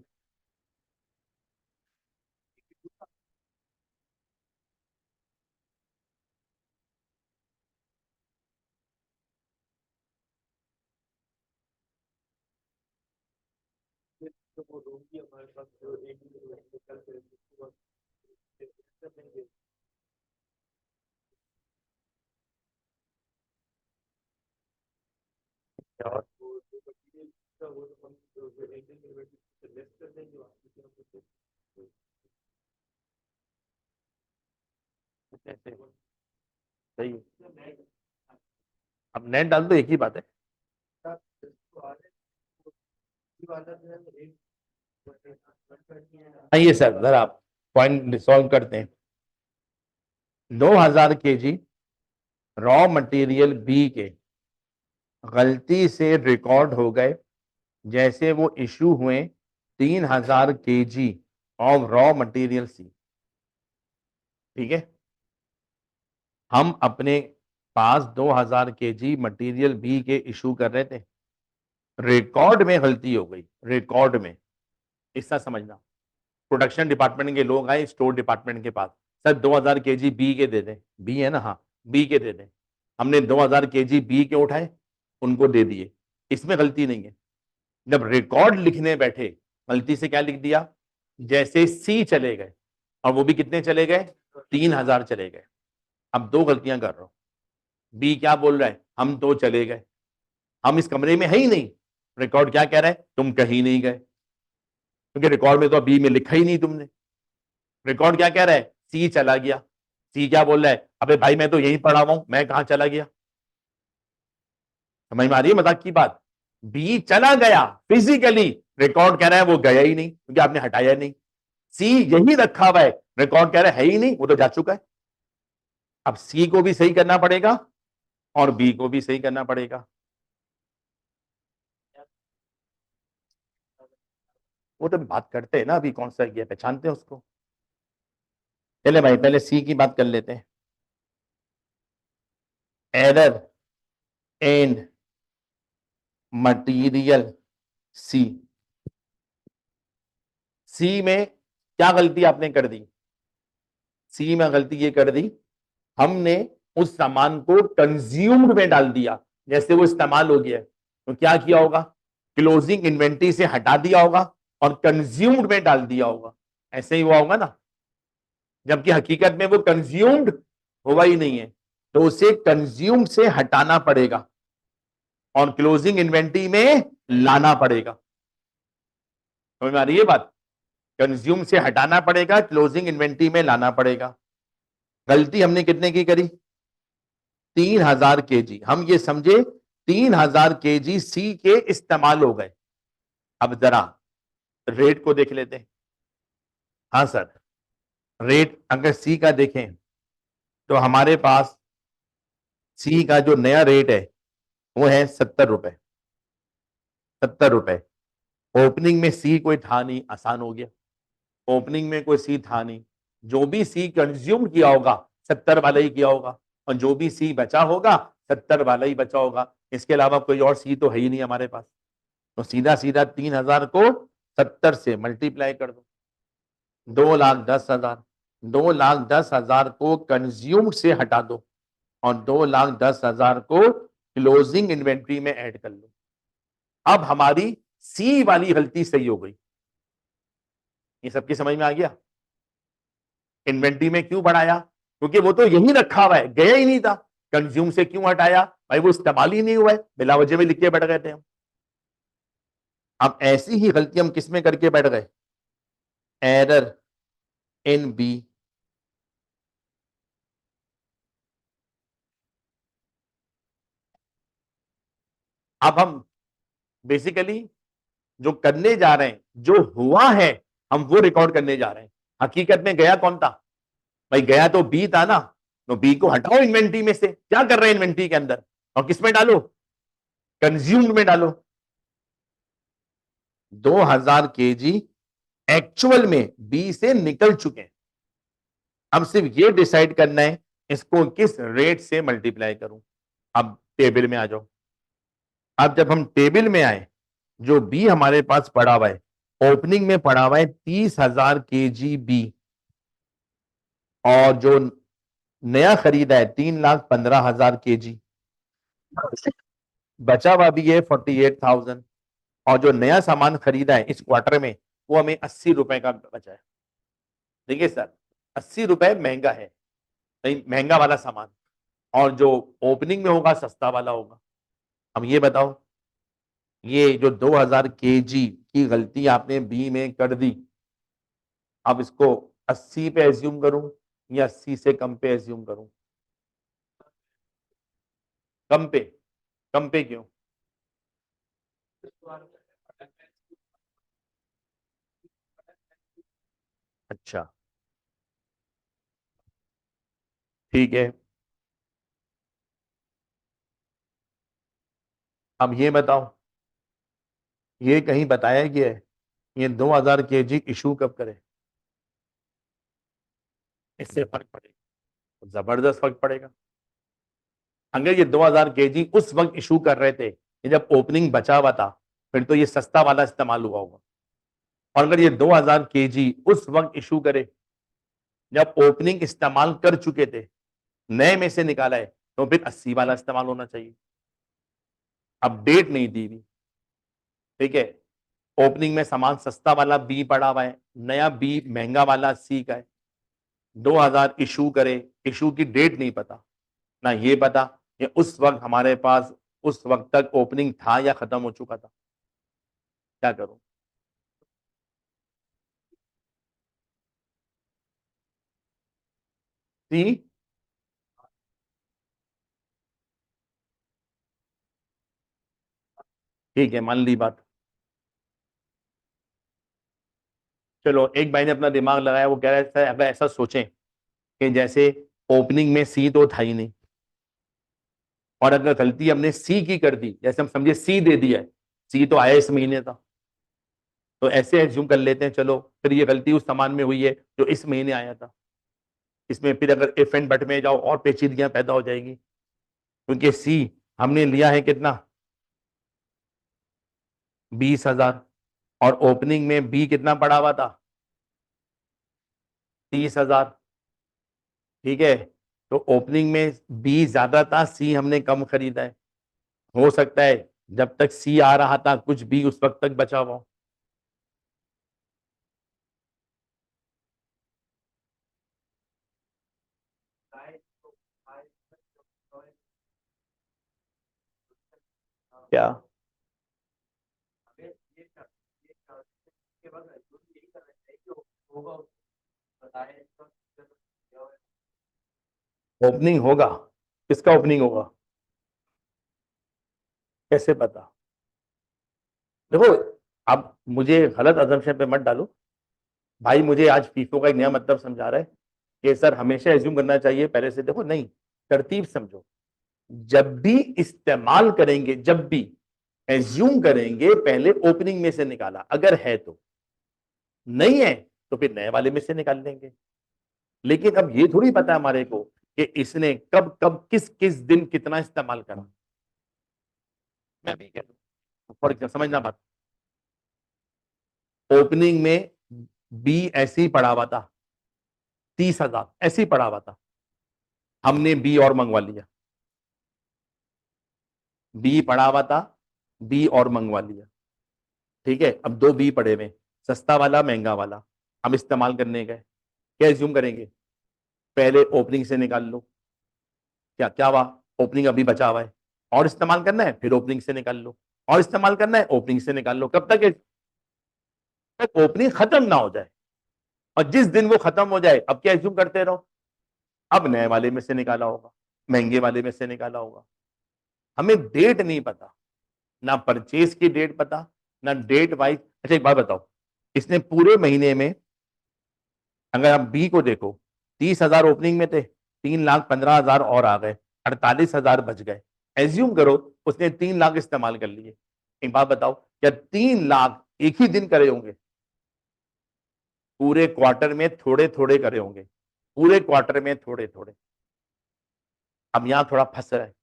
और सही है। अब नेट डाल दो, एक ही बात है। आइए सर जरा आप पॉइंट सॉल्व करते हैं। 2000 केजी रॉ मटेरियल बी के गलती से रिकॉर्ड हो गए जैसे वो इशू हुए 3000 केजी ऑफ रॉ मटेरियल सी। ठीक है, हम अपने पास 2000 केजी मटेरियल बी के इशू कर रहे थे, रिकॉर्ड में गलती हो गई, रिकॉर्ड में। इसका समझना, प्रोडक्शन डिपार्टमेंट के लोग आए स्टोर डिपार्टमेंट के पास, सर 2000 केजी बी के दे दें। बी है ना, हाँ बी के दे दें। हमने 2000 केजी बी के उठाए, उनको दे दिए, इसमें गलती नहीं है। जब रिकॉर्ड लिखने बैठे गलती से क्या लिख दिया, जैसे सी चले गए, और वो भी कितने चले गए, 3000 चले गए। अब दो गलतियां कर रहा हूं। बी क्या बोल रहा है, हम तो चले गए, हम इस कमरे में है ही नहीं। रिकॉर्ड क्या कह रहा है, तुम कहीं नहीं गए, क्योंकि रिकॉर्ड में तो बी में लिखा ही नहीं तुमने। रिकॉर्ड क्या कह रहा है, सी चला गया। सी क्या बोल रहा है, अबे भाई मैं तो यहीं पढ़ा हुआ हूं, मैं कहां चला गया। समझ में आ रही है मजाक की बात। बी चला गया फिजिकली, रिकॉर्ड कह रहा है वो गया ही नहीं क्योंकि आपने हटाया नहीं। सी यही रखा हुआ है, रिकॉर्ड कह रहा है ही नहीं, वो तो जा चुका है। अब सी को भी सही करना पड़ेगा और बी को भी सही करना पड़ेगा। वो तो बात करते हैं ना, अभी कौन सा गया पहचानते हैं उसको। चले भाई पहले सी की बात कर लेते हैं। एरर एंड मटीरियल सी। सी में क्या गलती आपने कर दी, सी में गलती ये कर दी, हमने उस सामान को कंज्यूम्ड में डाल दिया, जैसे वो इस्तेमाल हो गया। तो क्या किया होगा, क्लोजिंग इन्वेंट्री से हटा दिया होगा और कंज्यूम्ड में डाल दिया होगा। ऐसे ही हुआ होगा ना, जबकि हकीकत में वो कंज्यूम्ड हुआ ही नहीं है। तो उसे कंज्यूम से हटाना पड़ेगा और क्लोजिंग इन्वेंट्री में लाना पड़ेगा। समझ में आ रही है बात, कंज्यूम से हटाना पड़ेगा, क्लोजिंग इन्वेंट्री में लाना पड़ेगा। गलती हमने कितने की करी, 3000 केजी। हम ये समझे 3000 केजी सी के इस्तेमाल हो गए। अब जरा रेट को देख लेते हैं। हाँ सर, रेट अगर सी का देखें तो हमारे पास सी का जो नया रेट है वो है 70 रुपए। 70 रुपए। ओपनिंग में सी कोई था नहीं, आसान हो गया। ओपनिंग में कोई सी था नहीं, जो भी सी कंज्यूम किया होगा 70 वाला ही किया होगा, और जो भी सी बचा होगा 70 वाला ही बचा होगा। इसके अलावा कोई और सी तो है ही नहीं हमारे पास। तो सीधा सीधा 3000 को 70 से मल्टीप्लाई कर दो, 2,10,000। 2,10,000 को कंज्यूम से हटा दो और 2,10,000 को क्लोजिंग इन्वेंट्री में ऐड कर लो। अब हमारी सी वाली गलती सही हो गई। ये सबकी समझ में आ गया। इन्वेंट्री में क्यों बढ़ाया, क्योंकि वो तो यही रखा हुआ है, गया ही नहीं था। कंज्यूम से क्यों हटाया, भाई वो इस्तेमाल ही नहीं हुआ है, बिला वजह में लिख के बैठ गए थे हम। अब ऐसी ही गलती हम किस में करके बैठ गए, एरर इन बी। अब हम बेसिकली जो करने जा रहे हैं, जो हुआ है हम वो रिकॉर्ड करने जा रहे हैं। हकीकत में गया कौन था भाई? गया तो बी था ना। तो बी को हटाओ इन्वेंट्री में से। क्या कर रहे हैं इन्वेंट्री के अंदर? और किस में डालो? कंज्यूम्ड में डालो। 2000 केजी एक्चुअल में बी से निकल चुके हैं। अब सिर्फ ये डिसाइड करना है इसको किस रेट से मल्टीप्लाई करूं। अब टेबल में आ जाओ। अब जब हम टेबल में आए, जो बी हमारे पास पड़ा हुआ है ओपनिंग में पड़ा हुआ है 30,000 केजी बी, और जो नया खरीदा है 3,15,000 केजी, बचा हुआ भी है 48,000, और जो नया सामान खरीदा है इस क्वार्टर में वो हमें 80 रुपए का बचा है। देखिए सर, 80 रुपए महंगा है, नहीं महंगा वाला सामान, और जो ओपनिंग में होगा सस्ता वाला होगा। अब ये बताओ, ये जो 2000 केजी की गलती आपने बी में कर दी, अब इसको 80 पे एज्यूम करूं या 80 से कम पे एज्यूम करूं? कम पे। कम पे क्यों? अच्छा, ठीक है। अब ये बताओ, ये कहीं बताया गया है ये 2000 केजी इशू कब करे? इससे फर्क पड़ेगा, जबरदस्त फर्क पड़ेगा। अगर ये 2000 केजी उस वक्त इशू कर रहे थे ये जब ओपनिंग बचा हुआ था, फिर तो ये सस्ता वाला इस्तेमाल हुआ होगा। और अगर ये 2000 केजी उस वक्त इशू करे जब ओपनिंग इस्तेमाल कर चुके थे, नए में से निकाला है, तो फिर 80 वाला इस्तेमाल होना चाहिए। अपडेट नहीं दी हुई, ठीक है। ओपनिंग में सामान सस्ता वाला बी पड़ा हुआ है, नया बी महंगा वाला सी का है। 2000 इशू करे, इशू की डेट नहीं पता, ना ये पता कि उस वक्त हमारे पास उस वक्त तक ओपनिंग था या खत्म हो चुका था। क्या करूं? सी। ठीक है, मान ली बात। चलो, एक भाई ने अपना दिमाग लगाया, वो कह रहा है "सर, अगर ऐसा सोचें कि जैसे ओपनिंग में सी तो था ही नहीं, और अगर गलती हमने सी की कर दी, जैसे हम समझे सी दे दिया है, सी तो आया इस महीने था, तो ऐसे एज्यूम कर लेते हैं चलो फिर ये गलती उस सामान में हुई है जो इस महीने आया था। इसमें फिर अगर इफ एंड बट में जाओ और पेचीदगियां पैदा हो जाएगी, क्योंकि सी हमने लिया है कितना? 20,000, और ओपनिंग में बी कितना पड़ा हुआ था? 30,000। ठीक है, तो ओपनिंग में बी ज्यादा था, सी हमने कम खरीदा है। हो सकता है जब तक सी आ रहा था कुछ बी उस वक्त तक बचा हुआ हो। क्या? ओपनिंग होगा? किसका ओपनिंग होगा? कैसे पता? देखो, अब मुझे गलत अजम्पशन पे मत डालो। भाई मुझे आज फीफो का एक नया मतलब समझा रहा है कि सर हमेशा एज्यूम करना चाहिए पहले से। देखो नहीं, तरतीब समझो। जब भी इस्तेमाल करेंगे, जब भी एज्यूम करेंगे, पहले ओपनिंग में से निकाला, अगर है तो। नहीं है तो फिर नए वाले में से निकाल लेंगे। लेकिन अब ये थोड़ी पता है हमारे को कि इसने कब कब किस किस दिन कितना इस्तेमाल करा। मैं भी कह दूं, फॉर एग्जाम्पल समझना बात। ओपनिंग में बी ऐसे ही पड़ा हुआ था, 30,000 ऐसे ही पड़ा हुआ था, हमने बी और मंगवा लिया। बी पड़ा हुआ था, बी और मंगवा लिया। ठीक है, अब दो बी पड़े हुए, सस्ता वाला महंगा वाला, हम इस्तेमाल करने गए। क्या एज्यूम करेंगे? पहले ओपनिंग से निकाल लो। क्या क्या हुआ? ओपनिंग अभी बचा हुआ है, और इस्तेमाल करना है, फिर ओपनिंग से निकाल लो। और इस्तेमाल करना है, ओपनिंग से निकाल लो। कब तक? तक ओपनिंग खत्म ना हो जाए। और जिस दिन वो खत्म हो जाए, अब क्या एज्यूम करते रहो, अब नए वाले में से निकाला होगा, महंगे वाले में से निकाला होगा। हमें डेट नहीं पता, ना परचेज की डेट पता, ना डेट वाइज। अच्छा एक बात बताओ, इसने पूरे महीने में अगर आप बी को देखो, 30,000 ओपनिंग में थे, 3,15,000 और आ गए, 48,000 बच गए। एज्यूम करो उसने 3 लाख इस्तेमाल कर लिए। एक बात बताओ, क्या 3 लाख एक ही दिन करे होंगे? पूरे क्वार्टर में थोड़े थोड़े करे होंगे, पूरे क्वार्टर में थोड़े थोड़े। अब यहां थोड़ा फंस रहा है,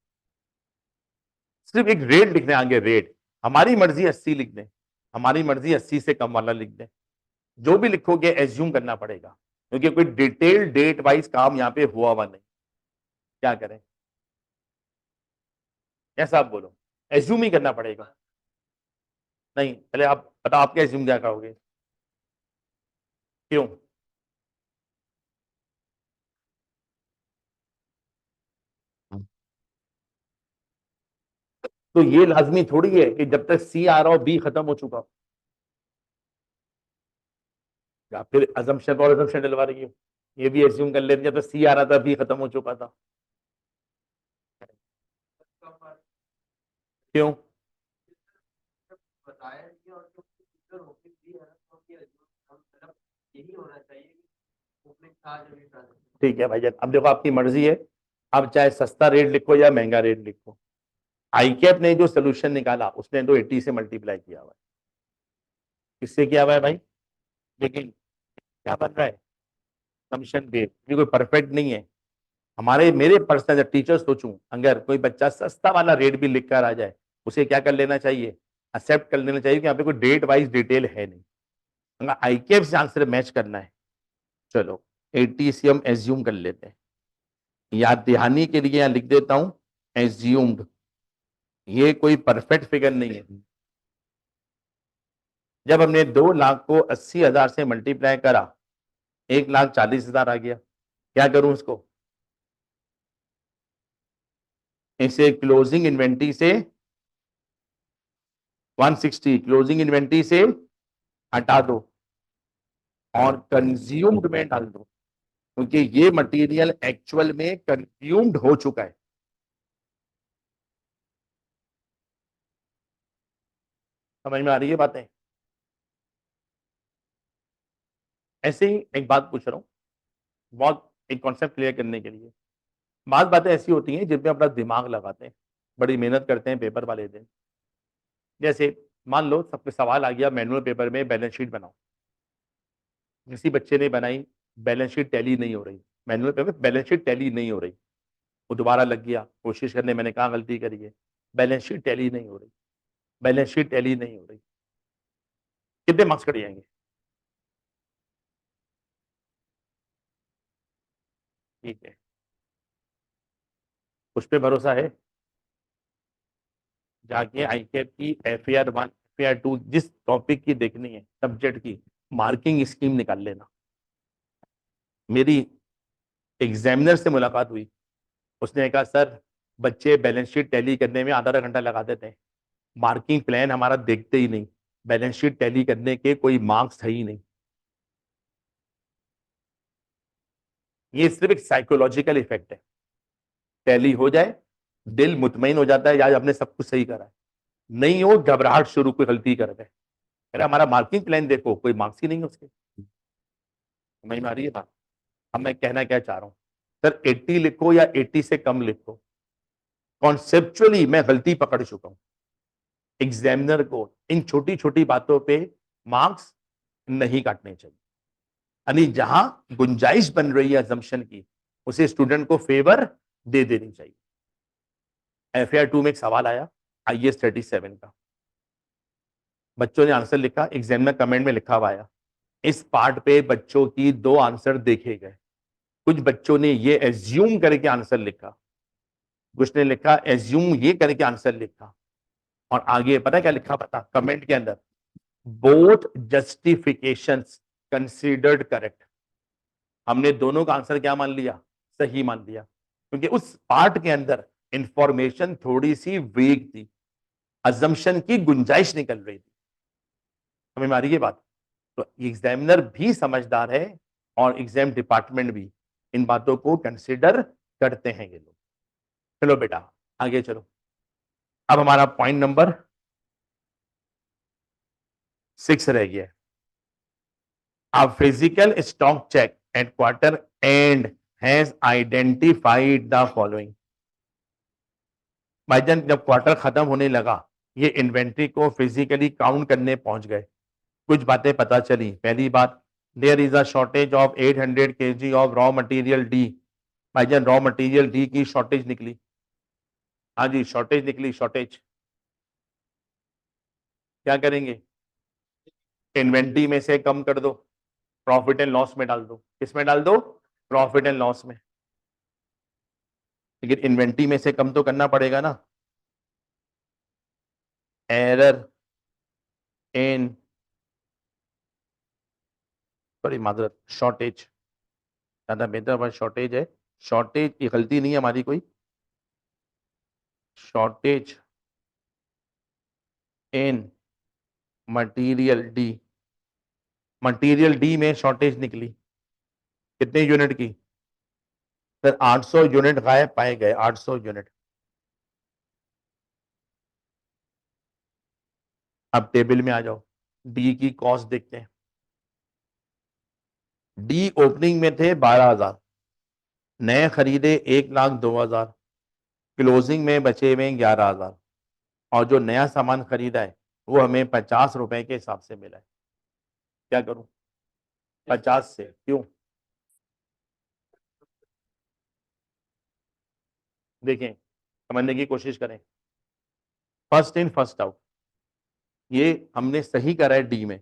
सिर्फ एक रेट लिखने आगे, रेट हमारी मर्जी 80 लिख दें, हमारी मर्जी 80 से कम वाला लिख दें, जो भी लिखोगे एज्यूम करना पड़ेगा, क्योंकि कोई डिटेल डेट वाइज काम यहाँ पे हुआ हुआ नहीं। क्या करें? ऐसा आप बोलो, एज्यूम ही करना पड़ेगा। नहीं, पहले आप बताओ, आप क्या एज्यूम क्या करोगे? क्यों? तो ये लाजमी थोड़ी है कि जब तक सी आ रहा हो बी खत्म हो चुका हो, या फिर अजम्पशन और अजम्पशन डलवा रही हो। ये भी एज्यूम कर लेते, जब तक सी आ रहा था बी खत्म हो चुका था। क्यों? ठीक है भाई जान, अब देखो आपकी मर्जी है, अब चाहे सस्ता रेट लिखो या महंगा रेट लिखो। आईकैप ने जो सोल्यूशन निकाला उसने तो 80 से मल्टीप्लाई किया हुआ है। किससे किया हुआ है भाई? लेकिन क्या बन रहा है? assumption बेस्ड, ये कोई परफेक्ट नहीं है। हमारे मेरे पर्सनल टीचर सोचूं, अगर कोई बच्चा सस्ता वाला रेट भी लिख कर आ जाए, उसे क्या कर लेना चाहिए? एक्सेप्ट कर लेना चाहिए कि यहाँ पे कोई डेट वाइज डिटेल है नहीं। अगर आईकेएफ से आंसर मैच करना है, चलो 80 से हम एज्यूम कर लेते हैं। याद दहानी के लिए यहाँ लिख देता हूं एज्यूम्ड, ये कोई परफेक्ट फिगर नहीं है। जब हमने 2 लाख को 80,000 से मल्टीप्लाई करा, 1,40,000 आ गया। क्या करूं उसको? इसे क्लोजिंग इन्वेंट्री से 160 क्लोजिंग इन्वेंट्री से हटा दो और कंज्यूम्ड में डाल दो, क्योंकि ये मटेरियल एक्चुअल में कंज्यूम्ड हो चुका है। समझ में आ रही है बातें? ऐसे ही एक बात पूछ रहा हूं, बहुत एक कॉन्सेप्ट क्लियर करने के लिए। बात बातें ऐसी होती हैं जिनमें अपना दिमाग लगाते हैं, बड़ी मेहनत करते हैं पेपर वाले दिन। जैसे मान लो सबके सवाल आ गया, मैनुअल पेपर में बैलेंस शीट बनाओ, किसी बच्चे ने बनाई, बैलेंस शीट टैली नहीं हो रही, manual paper balance sheet tally नहीं हो रही, वो दोबारा लग गया कोशिश करने, मैंने कहा गलती करी है, बैलेंस शीट टैली नहीं हो रही, बैलेंस शीट टैली नहीं हो रही, कितने मार्क्स कट जाएंगे? ठीक है, उस पर भरोसा है? जाके आईकेप की FAR 1 FAR 2 जिस टॉपिक की देखनी है, सब्जेक्ट की मार्किंग स्कीम निकाल लेना। मेरी एग्जामिनर से मुलाकात हुई, उसने कहा सर बच्चे बैलेंस शीट टैली करने में आधा आधा घंटा लगा देते हैं, मार्किंग प्लान हमारा देखते ही नहीं, बैलेंस शीट टैली करने के कोई मार्क्स है ही नहीं। ये सिर्फ एक साइकोलॉजिकल इफेक्ट है, टैली हो जाए दिल मुतमईन हो जाता है यार हमने सब कुछ सही करा है, नहीं हो घबराहट शुरू, कोई गलती कर दे, अरे हमारा मार्किंग प्लान देखो कोई मार्क्स ही नहीं है उसके। समझ में आ रही है बात? अब मैं कहना क्या चाह रहा हूं, सर 80 लिखो या 80 से कम लिखो, कॉन्सेप्चुअली मैं गलती पकड़ चुका हूं। एग्जामिनर को इन छोटी छोटी बातों पे मार्क्स नहीं काटने चाहिए, यानी जहां गुंजाइश बन रही है अजम्पशन की, उसे स्टूडेंट को फेवर दे देनी चाहिए। FAR 2 में एक सवाल आया IAS 37 का, बच्चों ने आंसर लिखा, एग्जामिनर कमेंट में लिखा हुआ आया, इस पार्ट पे बच्चों की 2 आंसर देखे गए, कुछ बच्चों ने ये एज्यूम करके आंसर लिखा, कुछ ने लिखा एज्यूम ये करके आंसर लिखा, और आगे पता क्या लिखा? पता कमेंट के अंदर, बोथ जस्टिफिकेशंस कंसीडर्ड करेक्ट। हमने दोनों का आंसर क्या मान लिया? सही मान लिया, क्योंकि उस पार्ट के अंदर इंफॉर्मेशन थोड़ी सी वेग थी, अजम्पशन की गुंजाइश निकल रही थी। समझ में आ रही है बात? तो एग्जामिनर भी समझदार है और एग्जाम डिपार्टमेंट भी इन बातों को कंसिडर करते हैं ये लोग। चलो बेटा आगे चलो, अब हमारा पॉइंट नंबर 6 रह गया है। A physical stock check at quarter end has identified the following. भाईजान जब क्वार्टर खत्म होने लगा, ये इन्वेंट्री को फिजिकली काउंट करने पहुंच गए, कुछ बातें पता चली। पहली बात, there is a shortage of 800 kg of raw material D. भाईजान रॉ मटेरियल डी की शॉर्टेज निकली। हाँ जी, शॉर्टेज निकली, शॉर्टेज। क्या करेंगे? इन्वेंट्री में से कम कर दो, प्रॉफिट एंड लॉस में डाल दो। किसमें डाल दो? प्रॉफिट एंड लॉस में। लेकिन इन्वेंट्री में से कम तो करना पड़ेगा ना। एरर इन, सॉरी माजरत, शॉर्टेज, ज्यादा बेहतर वर्ड शॉर्टेज है। शॉर्टेज की गलती नहीं है हमारी कोई। शॉर्टेज इन मटेरियल डी, मटेरियल डी में शॉर्टेज निकली। कितने यूनिट की? सर 800 यूनिट गायब पाए गए, 800 यूनिट। अब टेबल में आ जाओ, डी की कॉस्ट देखते हैं। डी ओपनिंग में थे 12,000, नए खरीदे 1,02,000, क्लोजिंग में बचे हुए 11,000, और जो नया सामान खरीदा है वो हमें 50 रुपए के हिसाब से मिला है। क्या करूं? 50 से क्यों? देखें, समझने की कोशिश करें। फर्स्ट इन फर्स्ट आउट, ये हमने सही करा है डी में।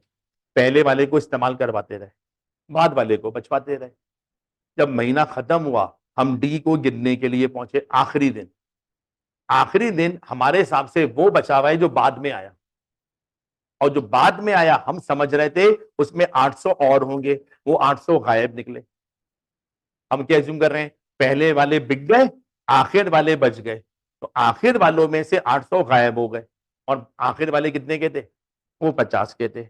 पहले वाले को इस्तेमाल करवाते रहे, बाद वाले को बचवाते रहे। जब महीना खत्म हुआ, हम डी को गिनने के लिए पहुंचे आखिरी दिन। आखिरी दिन हमारे हिसाब से वो बचा हुआ है जो बाद में आया, और जो बाद में आया हम समझ रहे थे उसमें 800 और होंगे, वो 800 गायब निकले। हम क्या एज्यूम कर रहे हैं? पहले वाले बिक गए, आखिर वाले बच गए। तो आखिर वालों में से 800 गायब हो गए, और आखिर वाले कितने के थे? वो 50 के थे।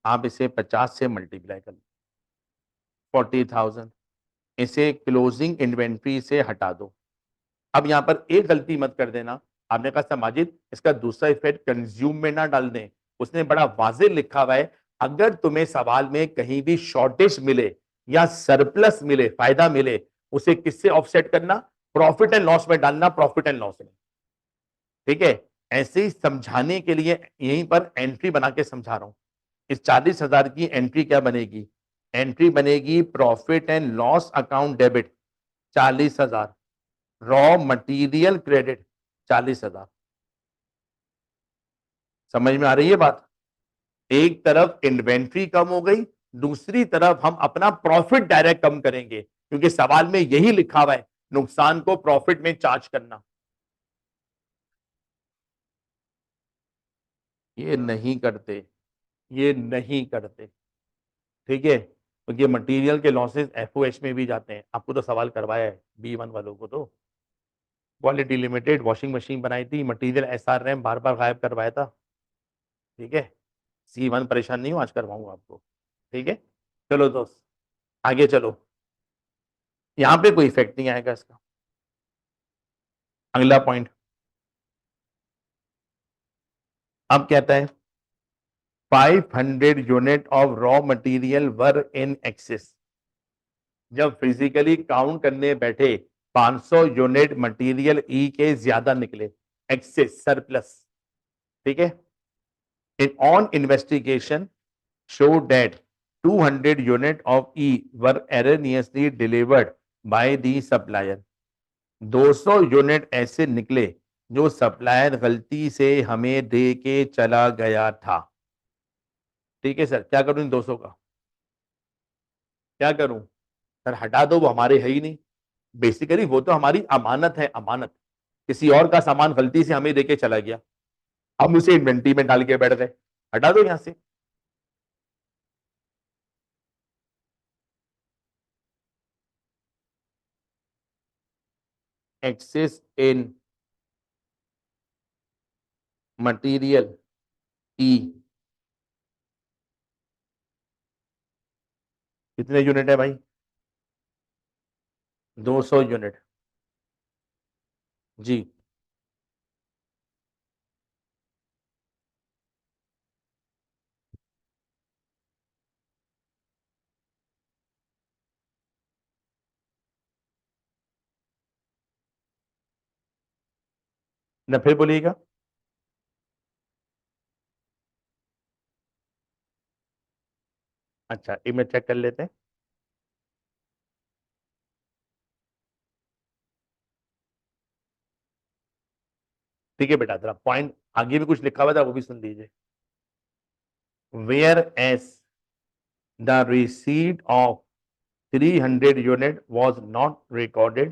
आप इसे 50 से मल्टीप्लाई कर लो, 40,000। इसे क्लोजिंग इन्वेंट्री से हटा दो। अब यहां पर एक गलती मत कर देना। आपने कहा समाजिद इसका दूसरा इफेक्ट कंज्यूम में ना डाल दें। उसने बड़ा वाजे लिखा हुआ है, अगर तुम्हें सवाल में कहीं भी शॉर्टेज मिले या सरप्लस मिले, फायदा मिले, उसे किससे ऑफसेट करना? प्रॉफिट एंड लॉस में डालना, प्रॉफिट एंड लॉस में। ठीक है? ऐसे ही समझाने के लिए यहीं पर एंट्री बना के समझा रहा हूं। इस 40,000 की एंट्री क्या बनेगी? एंट्री बनेगी profit and loss account debit 40,000, raw material credit 40,000। समझ में आ रही है बात? एक तरफ इन्वेंट्री कम हो गई, दूसरी तरफ हम अपना प्रॉफिट डायरेक्ट कम करेंगे, क्योंकि सवाल में यही लिखा हुआ है, नुकसान को प्रॉफिट में चार्ज करना। ये नहीं करते, ये नहीं करते। ठीक है? क्योंकि मटेरियल के लॉसेस एफओएच में भी जाते हैं। आपको तो सवाल करवाया है B1 वालों को। तो क्वालिटी लिमिटेड वॉशिंग मशीन बनाई थी, मटेरियल SRM बार बार गायब करवाया था। ठीक है? C1 परेशान नहीं हो, आज करवाऊंगा आपको। ठीक है? चलो दोस्त, आगे चलो। यहां पे कोई इफेक्ट नहीं आएगा इसका। अगला पॉइंट अब कहता है 500 unit of raw material were in excess. जब फिजिकली काउंट करने बैठे 500 यूनिट मटेरियल ई के ज्यादा निकले, एक्सेस, सरप्लस। ठीक है? In on investigation show that 200 unit of E were erroneously delivered by the supplier। 200 unit ऐसे निकले जो सप्लायर गलती से हमें दे के चला गया था। ठीक है सर, क्या करूं इन 200 का? क्या करूं? सर हटा दो, वो हमारे है ही नहीं। बेसिकली वो तो हमारी अमानत है, अमानत। किसी और का सामान गलती से हमें देके चला गया, हम उसे इन्वेंट्री में डाल के बैठ गए। हटा दो यहां से। एक्सेस इन मटीरियल ई, कितने यूनिट है भाई? 200 यूनिट। जी, ना फिर बोलिएगा। अच्छा, इमेज चेक कर लेते हैं। ठीक है बेटा, जरा पॉइंट आगे भी कुछ लिखा हुआ था वो भी सुन लीजिए। Whereas the receipt of 300 unit was not recorded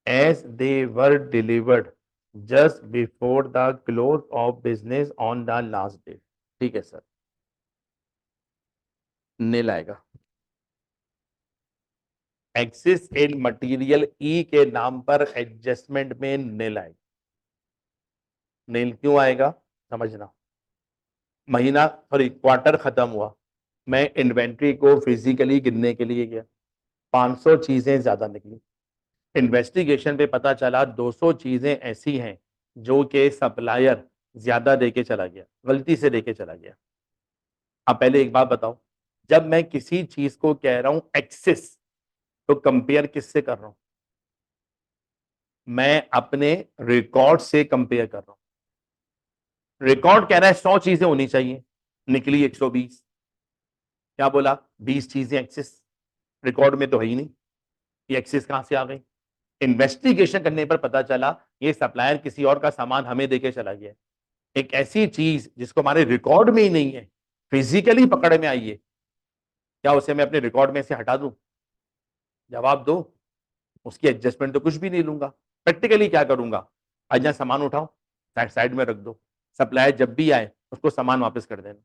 as they were delivered just before the close of business on the last day। ठीक है सर, नील आएगा। एक्सिस इन मटेरियल ई के नाम पर एडजस्टमेंट में नील आएगा। नील क्यों आएगा समझना। महीना सॉरी क्वार्टर खत्म हुआ, मैं इन्वेंट्री को फिजिकली गिनने के लिए गया, 500 चीजें ज्यादा निकली। इन्वेस्टिगेशन पे पता चला 200 चीजें ऐसी हैं जो कि सप्लायर ज्यादा देके चला गया, गलती से देके चला गया। अब पहले एक बात बताओ, जब मैं किसी चीज को कह रहा हूं एक्सेस, तो कंपेयर किससे कर रहा हूं? मैं अपने रिकॉर्ड से कंपेयर कर रहा हूं। रिकॉर्ड कह रहा है 100 चीजें होनी चाहिए, निकली 120। क्या बोला? 20 चीजें एक्सेस, रिकॉर्ड में तो है ही नहीं, ये एक्सेस कहां से आ गई? इन्वेस्टिगेशन करने पर पता चला ये सप्लायर किसी और का सामान हमें देके चला गया। एक ऐसी चीज जिसको हमारे रिकॉर्ड में ही नहीं है, फिजिकली पकड़ में आई है, क्या उसे मैं अपने रिकॉर्ड में से हटा दूं? जवाब दो। उसकी एडजस्टमेंट तो कुछ भी नहीं लूंगा। प्रैक्टिकली क्या करूंगा? आज यहाँ सामान उठाओ, साइड साइड में रख दो, सप्लायर जब भी आए उसको सामान वापस कर देना।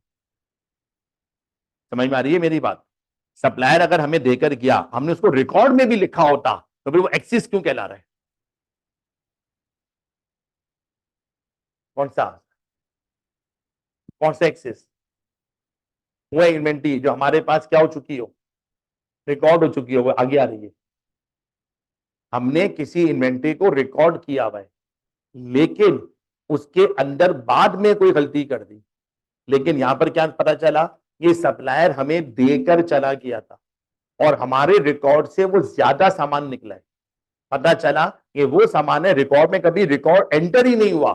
समझ में आ रही है मेरी बात? सप्लायर अगर हमें देकर गया, हमने उसको रिकॉर्ड में भी लिखा होता, तो फिर वो एक्सिस क्यों कहला रहा है? कौन सा? कौन सा एक्सिस? वो इन्वेंट्री जो हमारे पास क्या हो चुकी हो, रिकॉर्ड हो चुकी हो, वो आगे आ रही है। हमने किसी इन्वेंट्री को रिकॉर्ड किया हुआ है, लेकिन उसके अंदर बाद में कोई गलती कर दी। लेकिन यहां पर क्या पता चला, ये सप्लायर हमें देकर चला गया था और हमारे रिकॉर्ड से वो ज्यादा सामान निकला है। पता चला कि वो सामान है रिकॉर्ड में कभी रिकॉर्ड एंटर ही नहीं हुआ,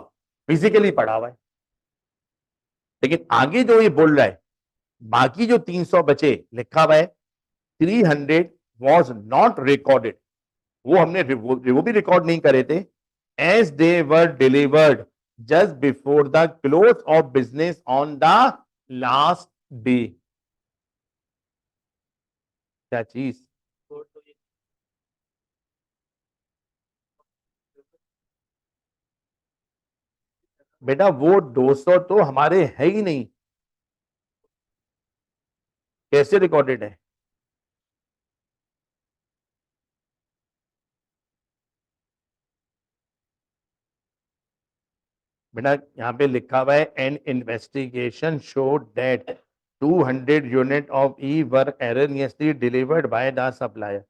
फिजिकली पड़ा हुआ है। लेकिन आगे जो ये बोल रहा है, बाकी जो 300 बचे लिखा हुआ है 300 वॉज नॉट रिकॉर्डेड, वो हमने वो भी रिकॉर्ड नहीं करे थे। As they were delivered just before the close of business on the last day. क्या चीज? बेटा वो 200 तो हमारे है ही नहीं, कैसे रिकॉर्डेड है? बेटा यहाँ पे लिखा हुआ है N investigation show that 200 unit of E were erroneously delivered by the supplier.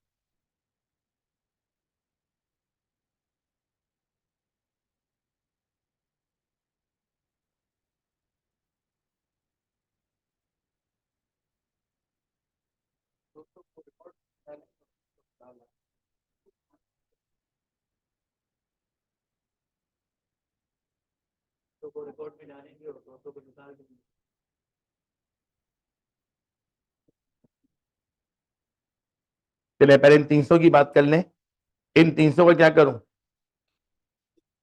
तो रिकॉर्ड में डालेंगे और 200 को निकाल देंगे। चलिए पहले इन 300 की बात कर लें। इन 300 को क्या करूं?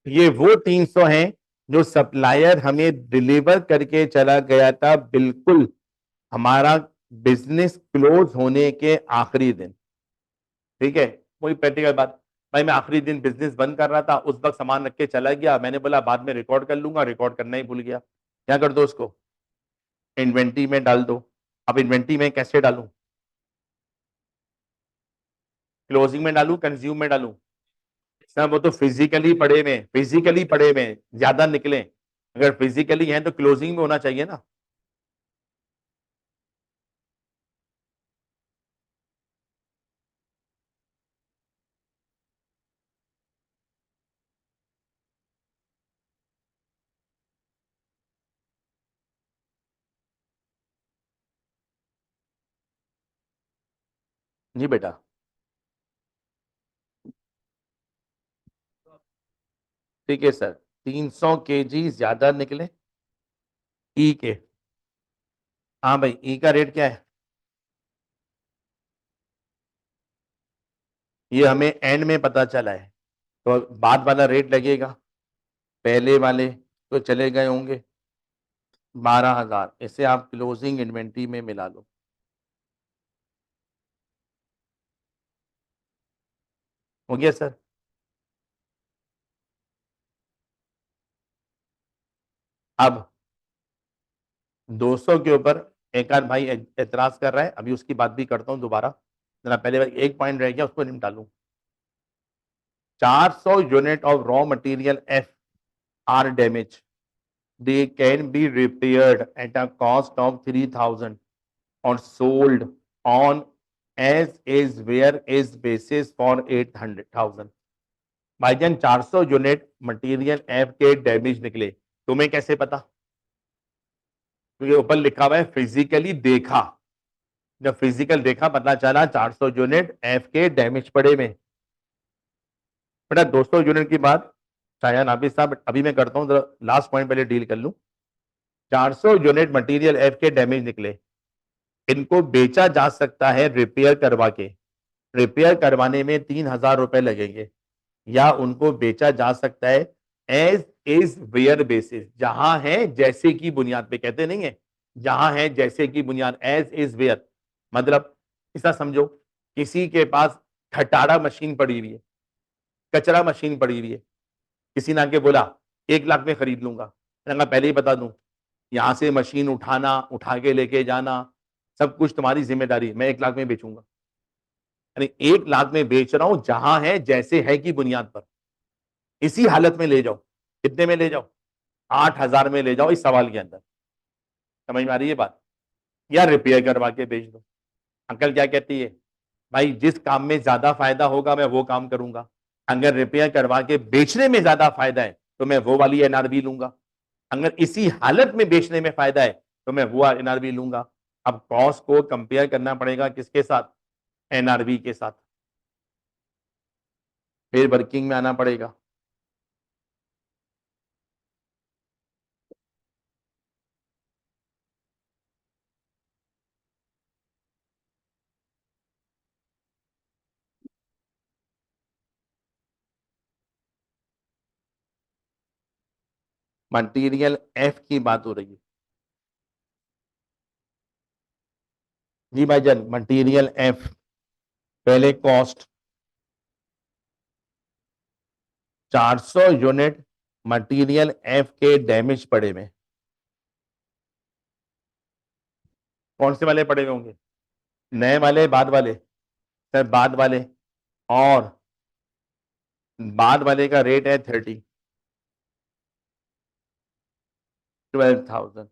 ये वो 300 हैं जो सप्लायर हमें डिलीवर करके चला गया था, बिल्कुल हमारा बिजनेस क्लोज होने के आखिरी दिन। ठीक है, वही प्रैक्टिकल बात। भाई मैं आखिरी दिन बिजनेस बंद कर रहा था, उस वक्त सामान रख के चला गया, मैंने बोला बाद में रिकॉर्ड कर लूंगा, रिकॉर्ड करना ही भूल गया। क्या कर दो उसको? इन्वेंट्री में डाल दो। अब इन्वेंट्री में कैसे डालूं? क्लोजिंग में डालूं, कंज्यूम में डालूं? सर वो तो फिजिकली पड़े में ज्यादा निकले, अगर फिजिकली है तो क्लोजिंग में होना चाहिए ना। जी बेटा। ठीक है सर, 300 kg ज्यादा निकले ई के। हाँ भाई, ई का रेट क्या है? ये हमें एंड में पता चला है, तो बाद वाला रेट लगेगा, पहले वाले तो चले गए होंगे 12,000। इसे आप क्लोजिंग इन्वेंट्री में मिला लो। हो गया सर? अब 200 के ऊपर एक आध भाई एतराज कर रहा है, अभी उसकी बात भी करता हूं दोबारा। जरा पहले एक पॉइंट रह गया, उसको निपटा लूं। 400 unit of raw material F R damage, they can be repaired at a cost of 3,000 or sold on as is where is basis for 800,000। भाईजान 400 यूनिट मटेरियल एफ के डैमेज निकले, तुम्हें कैसे पता? क्योंकि ऊपर लिखा हुआ है फिजिकली देखा। जब फिजिकल देखा पता चला 400 यूनिट एफ के डैमेज पड़े में। बेटा 200 यूनिट की बात शायद नाफिस साहब अभी मैं करता हूं, लास्ट पॉइंट पहले डील कर लूं। 400 यूनिट मटेरियल एफ के डैमेज निकले, इनको बेचा जा सकता है रिपेयर करवा के। रिपेयर करवाने में 3,000 रुपए लगेंगे, या उनको बेचा जा सकता है एज इज वेयर बेसिस, जहां है जैसे की बुनियाद पे। कहते नहीं है जहां है जैसे की बुनियाद, एज इज वेयर। मतलब ऐसा समझो, किसी के पास खटारा मशीन पड़ी हुई है, कचरा मशीन पड़ी हुई है, किसी ने आके बोला 1 लाख में खरीद लूंगा। मैंने कहा पहले ही बता दूं, यहां से मशीन उठाना, उठा के लेके जाना, सब कुछ तुम्हारी जिम्मेदारी, मैं 1 लाख में बेचूंगा। यानी 1 लाख में बेच रहा हूं, जहां है जैसे है की बुनियाद पर। इसी हालत में ले जाओ। कितने में ले जाओ? 8,000 में ले जाओ इस सवाल के अंदर। समझ में आ रही है बात? या रिपेयर करवा के बेच दो। अंकल क्या कहती है? भाई जिस काम में ज्यादा फायदा होगा मैं वो काम करूंगा। अगर रिपेयर करवा के बेचने में ज्यादा फायदा है तो मैं वो वाली एनआरबी लूंगा। अगर इसी हालत में बेचने में फायदा है तो मैं वो एनआरबी लूंगा। अब कॉस्ट को कंपेयर करना पड़ेगा किसके साथ? एनआरबी के साथ। फिर वर्किंग में आना पड़ेगा। मटेरियल एफ की बात हो रही है जी भाईजान। मटेरियल एफ, पहले कॉस्ट 400 यूनिट मटेरियल एफ के डैमेज पड़े में। कौन से वाले पड़े हुए होंगे? नए वाले, बाद वाले? सर बाद वाले। और बाद वाले का रेट है 12,000।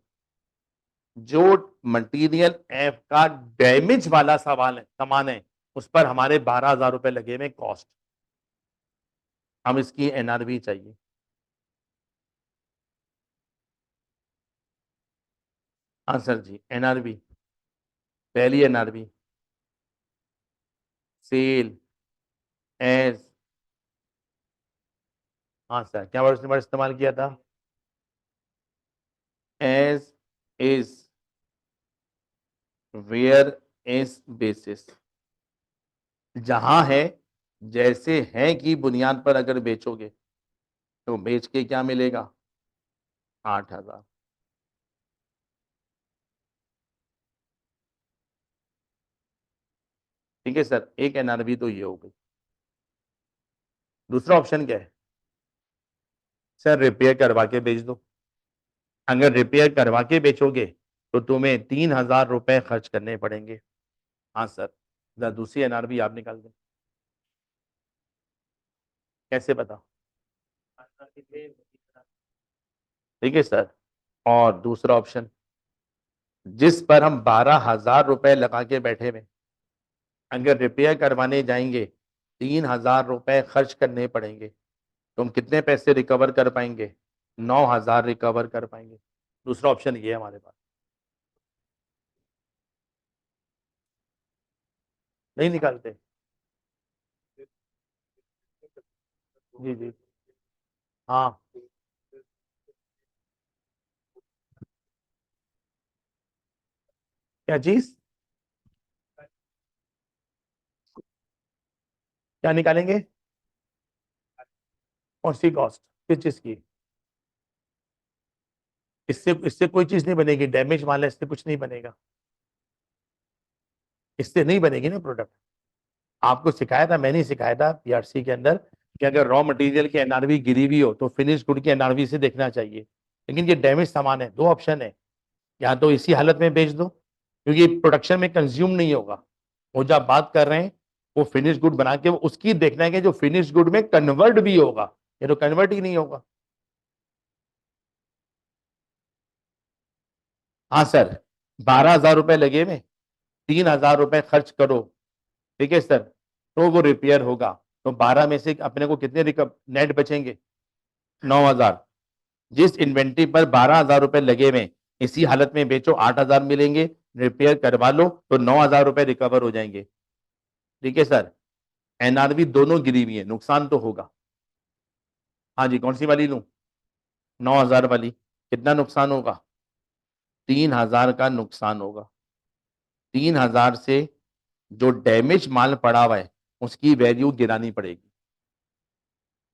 जो मटेरियल एफ का डैमेज वाला सवाल है, सामान है, उस पर हमारे 12,000 रुपए लगे में कॉस्ट। हम इसकी एनआरबी चाहिए। हाँ सर जी, एनआरबी। पहली एनआरबी सेल एज, हाँ सर क्या वर्ड इस्तेमाल किया था? As is where is basis, जहां है जैसे है की बुनियाद पर अगर बेचोगे तो बेच के क्या मिलेगा? 8,000। ठीक है सर, एक एनआरबी तो ये हो गई। दूसरा ऑप्शन क्या है? सर रिपेयर करवा के बेच दो। अगर रिपेयर करवा के बेचोगे तो तुम्हें 3,000 रुपए खर्च करने पड़ेंगे। हाँ सर, जरा दूसरी एनआरबी आप निकाल दें। कैसे बता? ठीक है सर। और दूसरा ऑप्शन, जिस पर हम 12,000 रुपए लगा के बैठे में, अगर रिपेयर करवाने जाएंगे 3,000 रुपए खर्च करने पड़ेंगे, तो हम कितने पैसे रिकवर कर पाएंगे? 9,000 रिकवर कर पाएंगे। दूसरा ऑप्शन ये है हमारे पास। नहीं निकालते? जी जी। हाँ क्या चीज, क्या निकालेंगे, कौन सी कॉस्ट, किस चीज की, इससे इससे कोई चीज नहीं बनेगी, डैमेज माल है, इससे कुछ नहीं बनेगा, इससे नहीं बनेगी ना प्रोडक्ट। आपको सिखाया था, मैंने सिखाया था पीआरसी के अंदर कि अगर रॉ मटेरियल की एनआरवी गिरी हुई हो तो फिनिश गुड की एनआरवी से देखना चाहिए। लेकिन ये डैमेज सामान है, दो ऑप्शन है, या तो इसी हालत में बेच दो क्योंकि प्रोडक्शन में कंज्यूम नहीं होगा, वो जो आप बात कर रहे हैं वो फिनिश गुड बना के उसकी देखना है कि जो फिनिश गुड में कन्वर्ट भी होगा, ये तो कन्वर्ट ही नहीं होगा। हाँ सर, 12,000 रुपए लगे में 3,000 रुपए खर्च करो, ठीक है सर, तो वो रिपेयर होगा, तो 12 में से अपने को कितने नेट बचेंगे, 9,000। जिस इन्वेंट्री पर 12,000 रुपए लगे हुए, इसी हालत में बेचो 8,000 मिलेंगे, रिपेयर करवा लो तो 9,000 रुपए रिकवर हो जाएंगे, ठीक है सर। एनआरवी दोनों गिरी हुई है, नुकसान तो होगा। हाँ जी, कौन सी वाली लूं, 9,000 वाली, कितना नुकसान होगा, 3,000 का नुकसान होगा। 3,000 से जो डैमेज माल पड़ा हुआ है उसकी वैल्यू गिरानी पड़ेगी,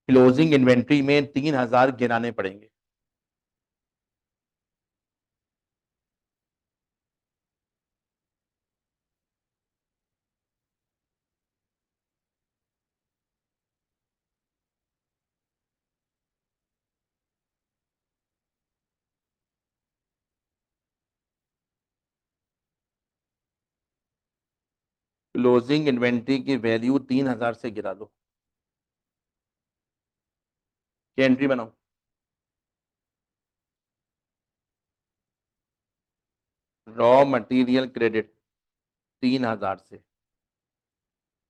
क्लोजिंग इन्वेंट्री में 3,000 गिराने पड़ेंगे। क्लोजिंग इन्वेंट्री की वैल्यू 3,000 से गिरा दो, क्या एंट्री बनाओ, रॉ मटेरियल क्रेडिट 3,000 से,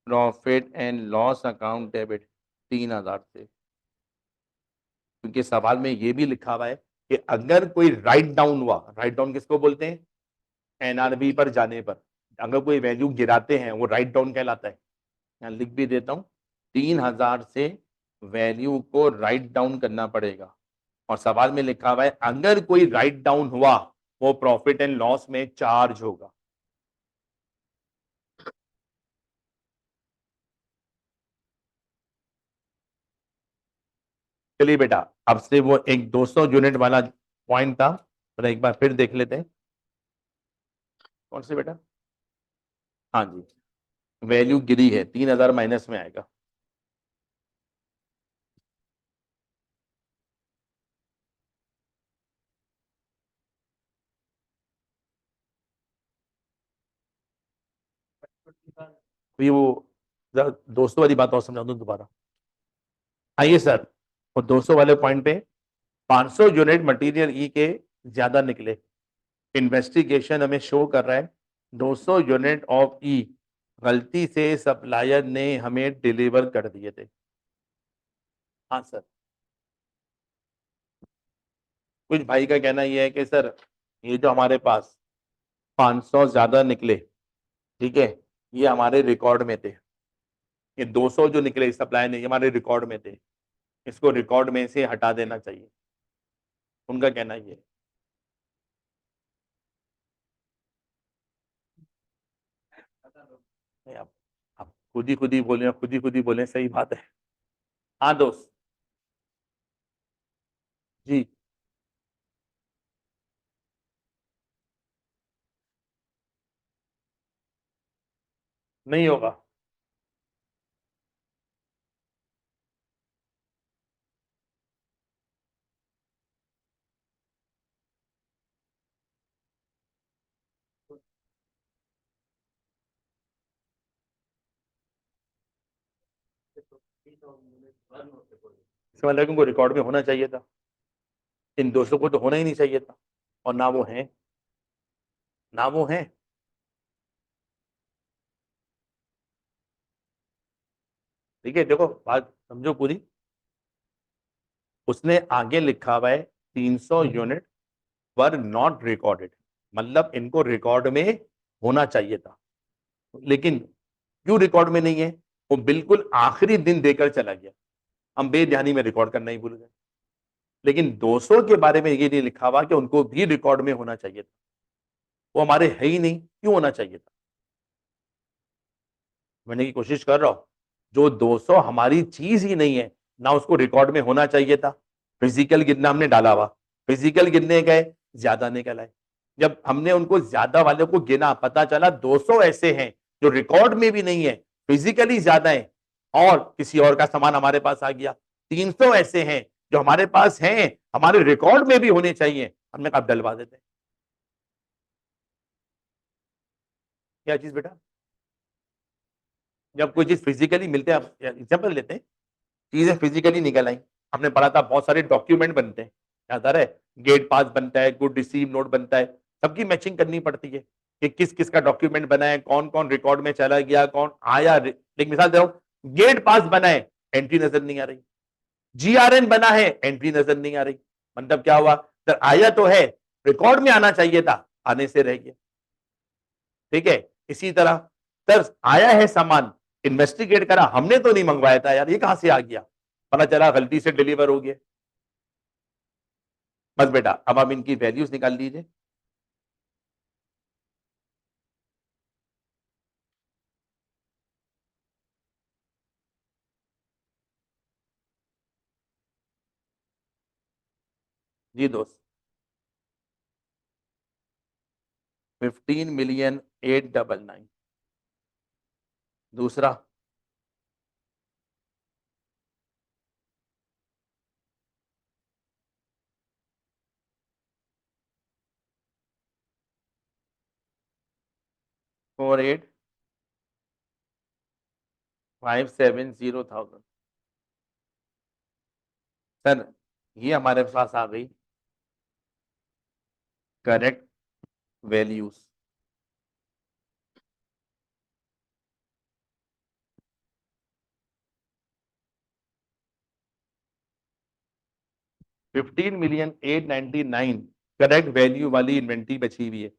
profit and loss account debit 3,000 से, क्योंकि सवाल में यह भी लिखा हुआ है कि अगर कोई राइट डाउन हुआ, राइट डाउन किसको बोलते हैं, एनआरबी पर जाने पर अगर कोई वैल्यू गिराते हैं वो राइट डाउन कहलाता है। यहाँ लिख भी देता हूं, 3,000 से वैल्यू को राइट डाउन करना पड़ेगा, और सवाल में लिखा हुआ है अगर कोई राइट डाउन हुआ वो प्रॉफिट एंड लॉस में चार्ज होगा। चलिए बेटा, अब से वो एक 200 यूनिट वाला पॉइंट था, तो एक बार फिर देख लेते हैं, कौन से बेटा, हाँ जी, वैल्यू गिरी है, 3,000 माइनस में आएगा। तो ये वो 200 वाली बात और समझा दूं दोबारा, आइए सर, वो 200 वाले पॉइंट पे 500 यूनिट मटेरियल ई के ज्यादा निकले, इन्वेस्टिगेशन हमें शो कर रहा है 200 यूनिट ऑफ ई गलती से सप्लायर ने हमें डिलीवर कर दिए थे। हाँ सर, कुछ भाई का कहना यह है कि सर ये जो हमारे पास 500 ज्यादा निकले, ठीक है, ये हमारे रिकॉर्ड में थे, ये 200 जो निकले सप्लायर ने ये हमारे रिकॉर्ड में थे, इसको रिकॉर्ड में से हटा देना चाहिए, उनका कहना ये है। नहीं, आप खुद ही बोले सही बात है। हाँ दोस्त, जी, नहीं होगा, इसका मतलब उनको रिकॉर्ड में होना चाहिए था, इन 200 को तो होना ही नहीं चाहिए था, और ना वो हैं, ना वो हैं। ठीक है, देखो बात समझो पूरी, उसने आगे लिखा हुआ है 300 यूनिट पर नॉट रिकॉर्डेड, मतलब इनको रिकॉर्ड में होना चाहिए था, लेकिन क्यों रिकॉर्ड में नहीं है, वो बिल्कुल आखिरी दिन देकर चला गया, हम बेध्यानी में रिकॉर्ड करना ही भूल गए। लेकिन 200 के बारे में ये नहीं लिखा हुआ कि उनको भी रिकॉर्ड में होना चाहिए था, वो हमारे है ही नहीं, क्यों होना चाहिए था? मैंने की कोशिश कर रहा हूं, जो 200 हमारी चीज ही नहीं है ना, उसको रिकॉर्ड में होना चाहिए था। फिजिकल गिनना हमने डाला हुआ, फिजिकल गिनने गए, ज्यादा निकल आए। जब हमने उनको ज्यादा वाले को गिना, पता चला 200 ऐसे हैं जो रिकॉर्ड में भी नहीं है, फिजिकली ज्यादा है, और किसी और का सामान हमारे पास आ गया। 300 ऐसे हैं जो हमारे पास हैं, हमारे रिकॉर्ड में भी होने चाहिए, हमने कहा डलवा देते हैं। क्या चीज बेटा? जब कोई चीज फिजिकली मिलते हैं, एग्जाम्पल लेते हैं, चीजें फिजिकली निकल आई। हमने पढ़ा था बहुत सारे डॉक्यूमेंट बनते हैं, याद आ रहा है? गेट पास बनता है, गुड रिसीव नोट बनता है, सबकी मैचिंग करनी पड़ती है कि किस किस का डॉक्यूमेंट बना है, कौन कौन रिकॉर्ड में चला गया, कौन आया। एक मिसाल दे रहा हूं, गेट पास बना है, एंट्री नजर नहीं आ रही। जीआरएन बना है, एंट्री नजर नहीं आ रही। मतलब क्या हुआ सर? आया तो है, रिकॉर्ड में आना चाहिए था, आने से रह गया। ठीक है, इसी तरह सर आया है सामान, इन्वेस्टिगेट करा, हमने तो नहीं मंगवाया था यार, ये कहां से आ गया? पता चला गलती से डिलीवर हो गया। बस बेटा, अब आप इनकी वैल्यूज निकाल लीजिए। जी दोस्त, 15,899,000। दूसरा 48,570,000। सर ये हमारे पास आ गई करेक्ट वैल्यूज। $15,899,000 करेक्ट वैल्यू वाली इन्वेंट्री बची हुई है,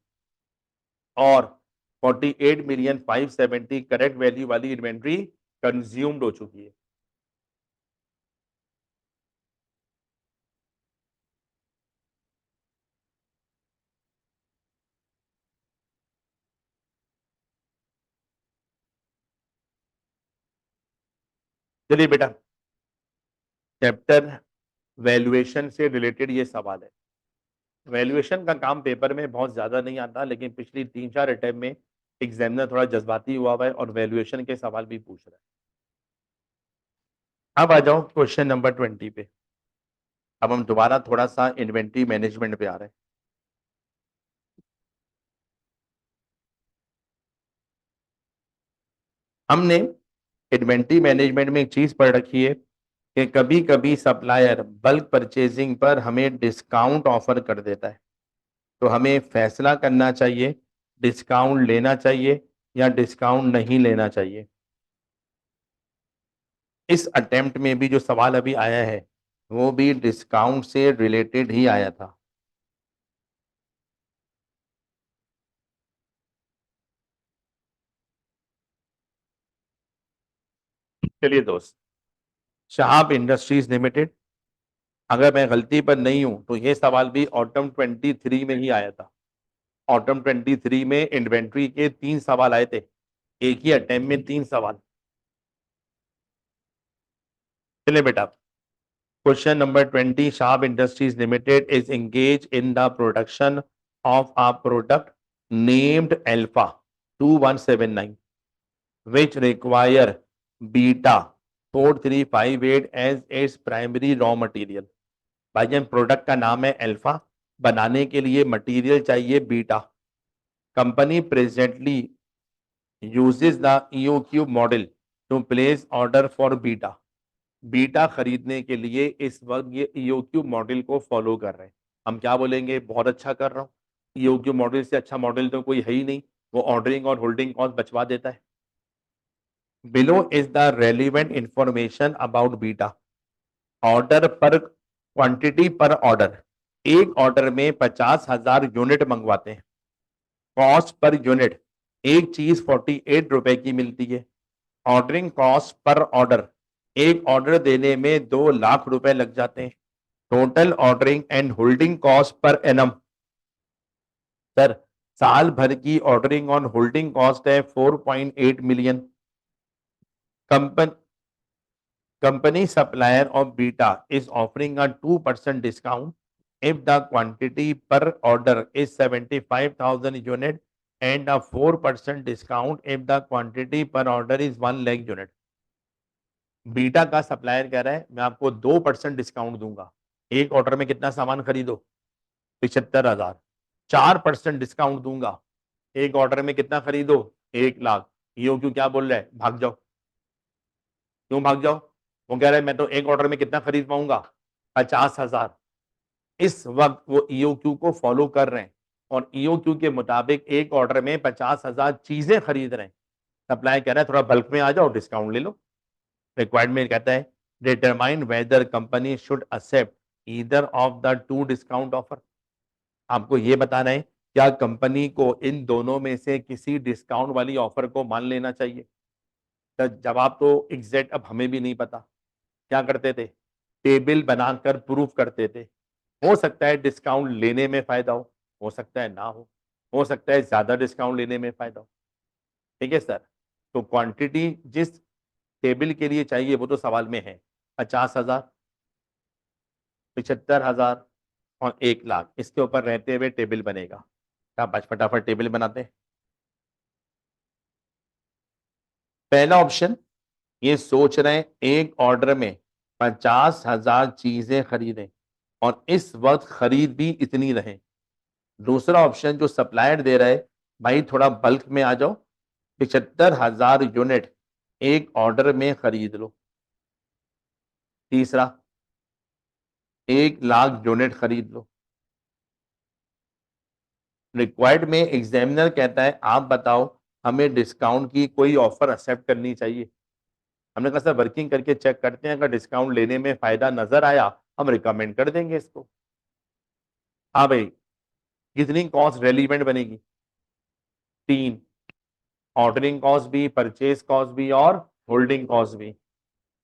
और 48,570,000 करेक्ट वैल्यू वाली इन्वेंट्री कंज्यूम्ड हो चुकी है। चलिए बेटा, चैप्टर वैल्यूएशन से रिलेटेड ये सवाल है। वैल्यूएशन का काम पेपर में बहुत ज्यादा नहीं आता, लेकिन पिछली 3-4 अटेम्प्ट में एग्जामिनर थोड़ा जज्बाती हुआ है और वैल्यूएशन के सवाल भी पूछ रहा है। अब आ जाओ क्वेश्चन नंबर 20 पे। अब हम दोबारा थोड़ा सा इन्वेंट्री मैनेजमेंट पे आ रहे हैं। हमने इन्वेंट्री मैनेजमेंट में एक चीज पढ़ रखी है कि कभी कभी सप्लायर बल्क परचेजिंग पर हमें डिस्काउंट ऑफर कर देता है, तो हमें फैसला करना चाहिए डिस्काउंट लेना चाहिए या डिस्काउंट नहीं लेना चाहिए। इस अटेम्प्ट में भी जो सवाल अभी आया है वो भी डिस्काउंट से रिलेटेड ही आया था। चलिए दोस्त, शहाब इंडस्ट्रीज लिमिटेड, अगर मैं गलती पर नहीं हूं तो ये सवाल भी ऑटम 23 में ही आया था। ऑटम 23 में इन्वेंट्री के 3 सवाल आए थे, एक ही अटेम्प्ट में 3 सवाल। चलिए बेटा, question number 20, Sharp Industries Limited is engaged in the production of a product named Alpha 2179 which require beta 4358 as its primary raw material। भाई जान, प्रोडक्ट का नाम है अल्फा, बनाने के लिए मटेरियल चाहिए beta. Company presently uses the EOQ model to place order for beta। Beta खरीदने के लिए इस वक्त ये EOQ मॉडल को फॉलो कर रहे हैं। हम क्या बोलेंगे? बहुत अच्छा कर रहा हूँ, EOQ मॉडल से अच्छा मॉडल तो कोई है ही नहीं, वो ऑर्डरिंग और होल्डिंग कॉस्ट बचवा देता है। Below is the relevant information about beta. Order पर क्वांटिटी पर ऑर्डर, एक ऑर्डर में 50,000 यूनिट मंगवाते हैं। कॉस्ट पर यूनिट, एक चीज 48 रुपए की मिलती है। ऑर्डरिंग कॉस्ट पर ऑर्डर, एक ऑर्डर देने में 2 लाख रुपए लग जाते हैं। Total ordering and holding cost per annum, sir साल भर की ऑर्डरिंग ऑन होल्डिंग कॉस्ट है 4.8 million. Company supplier of beta is offering a 2% discount if the quantity per order is 75,000 unit and a 4% discount if the quantity per order is 1 lakh unit। Beta का supplier कह रहा है मैं आपको 2% discount दूंगा, एक order में कितना सामान खरीदो 75,000, 4% डिस्काउंट दूंगा, एक ऑर्डर में कितना खरीदो 1 लाख। ईओक्यू क्या बोल रहा है, भाग जाओ। क्यों भाग जाओ? वो कह रहा है मैं तो एक ऑर्डर में कितना खरीद पाऊंगा 50,000। इस वक्त वो ईओक्यू को फॉलो कर रहे हैं और ईओक्यू के मुताबिक एक ऑर्डर में 50,000 चीजें खरीद रहे हैं। सप्लाई कह रहा है थोड़ा बल्क में आ जाओ, डिस्काउंट ले लो। रिक्वायरमेंट कहता है determine whether company should accept either of the two discount offer. आपको ये बताना है क्या कंपनी को इन दोनों में से किसी डिस्काउंट वाली ऑफर को मान लेना चाहिए। तो जवाब तो एग्जैक्ट अब हमें भी नहीं पता। क्या करते थे, टेबल बनाकर प्रूफ करते थे। हो सकता है डिस्काउंट लेने में फायदा हो सकता है ना हो सकता है ज्यादा डिस्काउंट लेने में फायदा हो। ठीक है सर, तो क्वांटिटी जिस टेबल के लिए चाहिए वो तो सवाल में है 50,000, 75,000 और 1 लाख। इसके ऊपर रहते हुए टेबल बनेगा। शाबाश, फटाफट टेबल बनाते हैं। पहला ऑप्शन, ये सोच रहे हैं एक ऑर्डर में 50,000 चीजें खरीदें और इस वक्त खरीद भी इतनी रहे। दूसरा ऑप्शन जो सप्लायर दे रहा है, भाई थोड़ा बल्क में आ जाओ, 75,000 यूनिट एक ऑर्डर में खरीद लो। तीसरा, 1 लाख यूनिट खरीद लो। रिक्वायर्ड में एग्जामिनर कहता है आप बताओ हमें डिस्काउंट की कोई ऑफर एक्सेप्ट करनी चाहिए। हमने कहा सर वर्किंग करके चेक करते हैं, अगर डिस्काउंट लेने में फायदा नजर आया हम रिकमेंड कर देंगे इसको। हाँ भाई, कितनी कॉस्ट रेलिवेंट बनेगी, 3, ऑर्डरिंग कॉस्ट भी, परचेज कॉस्ट भी और होल्डिंग कॉस्ट भी।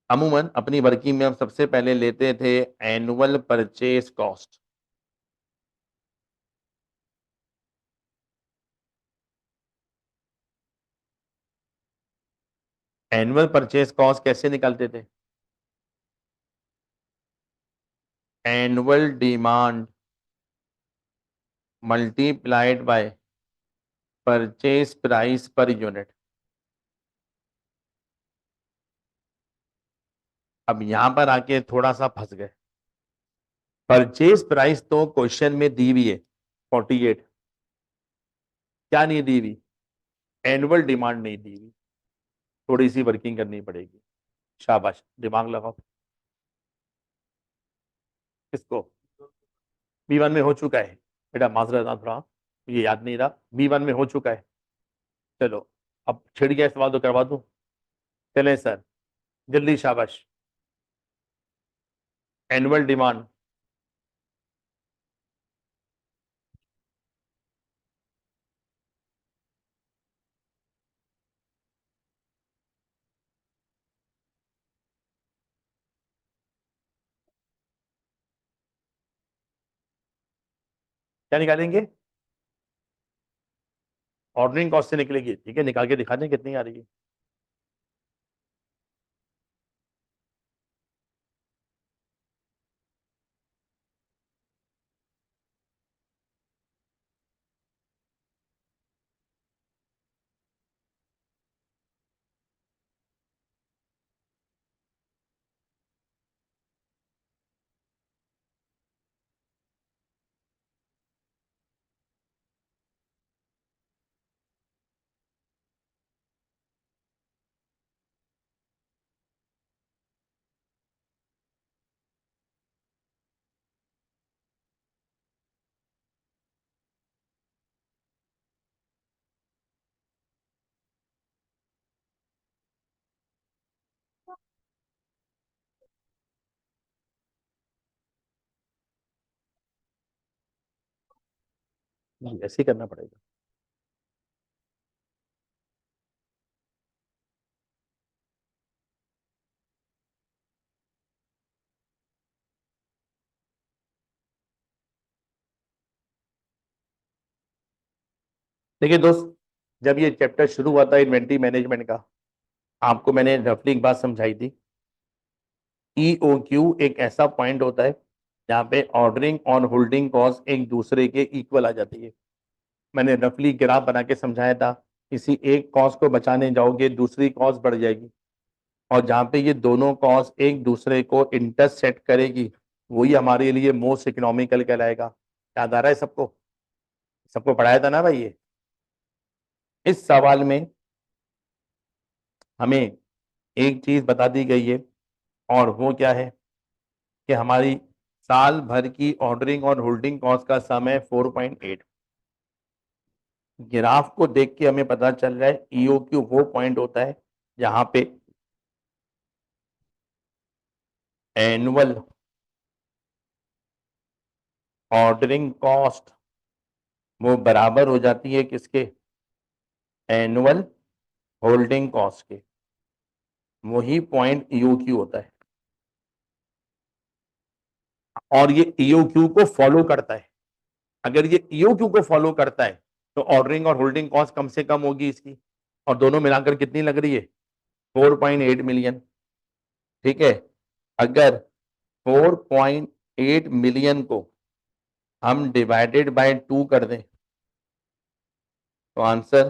अमूमन अपनी वर्किंग में हम सबसे पहले लेते थे annual purchase cost. Annual purchase cost कैसे निकालते थे, annual demand multiplied by purchase price per unit. अब यहां पर आके थोड़ा सा फंस गए। परचेज प्राइस तो क्वेश्चन में दी हुई है 48, क्या नहीं दी हुई, एनुअल डिमांड नहीं दी हुई। थोड़ी सी वर्किंग करनी पड़ेगी। शाबाश, दिमाग लगाओ। किसको, B1 में हो चुका है बेटा, माजरत थोड़ा ये याद नहीं रहा, B1 में हो चुका है। चलो अब छिड़ गया सवाल तो करवा दूं। चले सर जल्दी, शाबाश। एनुअल डिमांड, क्या निकालेंगे, ऑर्डरिंग कॉस्ट से निकलेगी। ठीक है, निकाल के दिखा दें कितनी आ रही है। ऐसे ही करना पड़ेगा। देखिए दोस्त, जब ये चैप्टर शुरू हुआ था इन्वेंट्री मैनेजमेंट का, आपको मैंने रफली एक बात समझाई थी। EOQ एक ऐसा पॉइंट होता है जहाँ पे ऑर्डरिंग और होल्डिंग कॉस्ट एक दूसरे के इक्वल आ जाती है। मैंने रफली ग्राफ बना के समझाया था, किसी एक कॉस्ट को बचाने जाओगे दूसरी कॉस्ट बढ़ जाएगी, और जहाँ पे ये दोनों कॉस्ट एक दूसरे को इंटरसेक्ट करेगी वही हमारे लिए मोस्ट इकोनॉमिकल कहलाएगा। याद आ रहा है सबको? सबको पढ़ाया था ना भाई ये? इस सवाल में हमें एक चीज बता दी गई है, और वो क्या है कि हमारी साल भर की ऑर्डरिंग और होल्डिंग कॉस्ट का सम है 4.8। ग्राफ को देख के हमें पता चल रहा है EOQ वो पॉइंट होता है जहां पे एनुअल ऑर्डरिंग कॉस्ट वो बराबर हो जाती है किसके? एनुअल होल्डिंग कॉस्ट के। वही पॉइंट EOQ होता है, और ये EOQ को फॉलो करता है। अगर ये EOQ को फॉलो करता है तो ऑर्डरिंग और होल्डिंग कॉस्ट कम से कम होगी इसकी, और दोनों मिलाकर कितनी लग रही है? 4.8 मिलियन। ठीक है, अगर 4.8 मिलियन को हम डिवाइडेड बाय 2 कर दें तो आंसर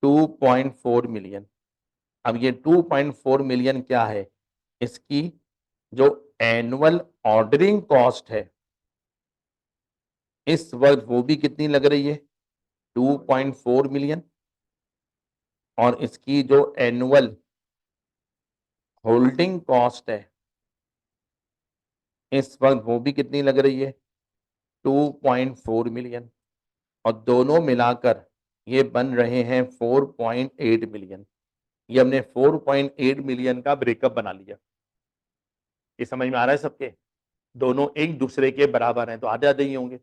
2.4 मिलियन। अब ये 2.4 मिलियन क्या है? इसकी जो एनुअल ऑर्डरिंग कॉस्ट है इस वक्त वो भी कितनी लग रही है? 2.4 मिलियन। और इसकी जो एनुअल होल्डिंग कॉस्ट है इस वक्त वो भी कितनी लग रही है? 2.4 मिलियन। और दोनों मिलाकर ये बन रहे हैं 4.8 मिलियन। ये हमने 4.8 मिलियन का ब्रेकअप बना लिया। ये समझ में आ रहा है सबके? दोनों एक दूसरे के बराबर हैं तो आधे आधे ही होंगे।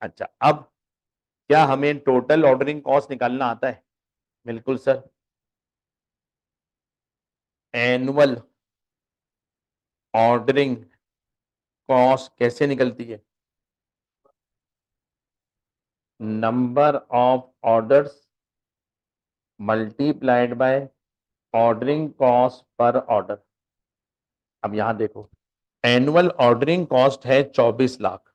अच्छा, अब क्या हमें टोटल ऑर्डरिंग कॉस्ट निकालना आता है? बिल्कुल सर। एनुअल ऑर्डरिंग कॉस्ट कैसे निकलती है? Number of orders multiplied by ordering cost per order. अब यहां देखो, एनुअल ऑर्डरिंग कॉस्ट है 24 lakh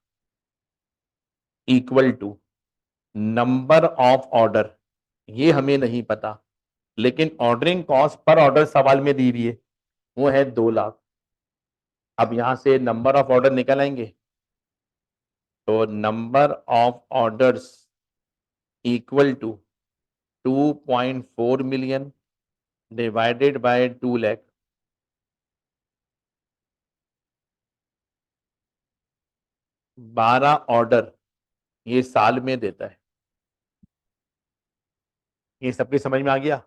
equal to number of order, ये हमें नहीं पता, लेकिन ऑर्डरिंग कॉस्ट पर ऑर्डर सवाल में दी हुई है, वो है 2 लाख। अब यहां से नंबर ऑफ ऑर्डर निकल आएंगे, तो number of orders equal to 2.4 million divided by 2 lakh. 12 order ये साल में देता है। ये सबकी समझ में आ गया?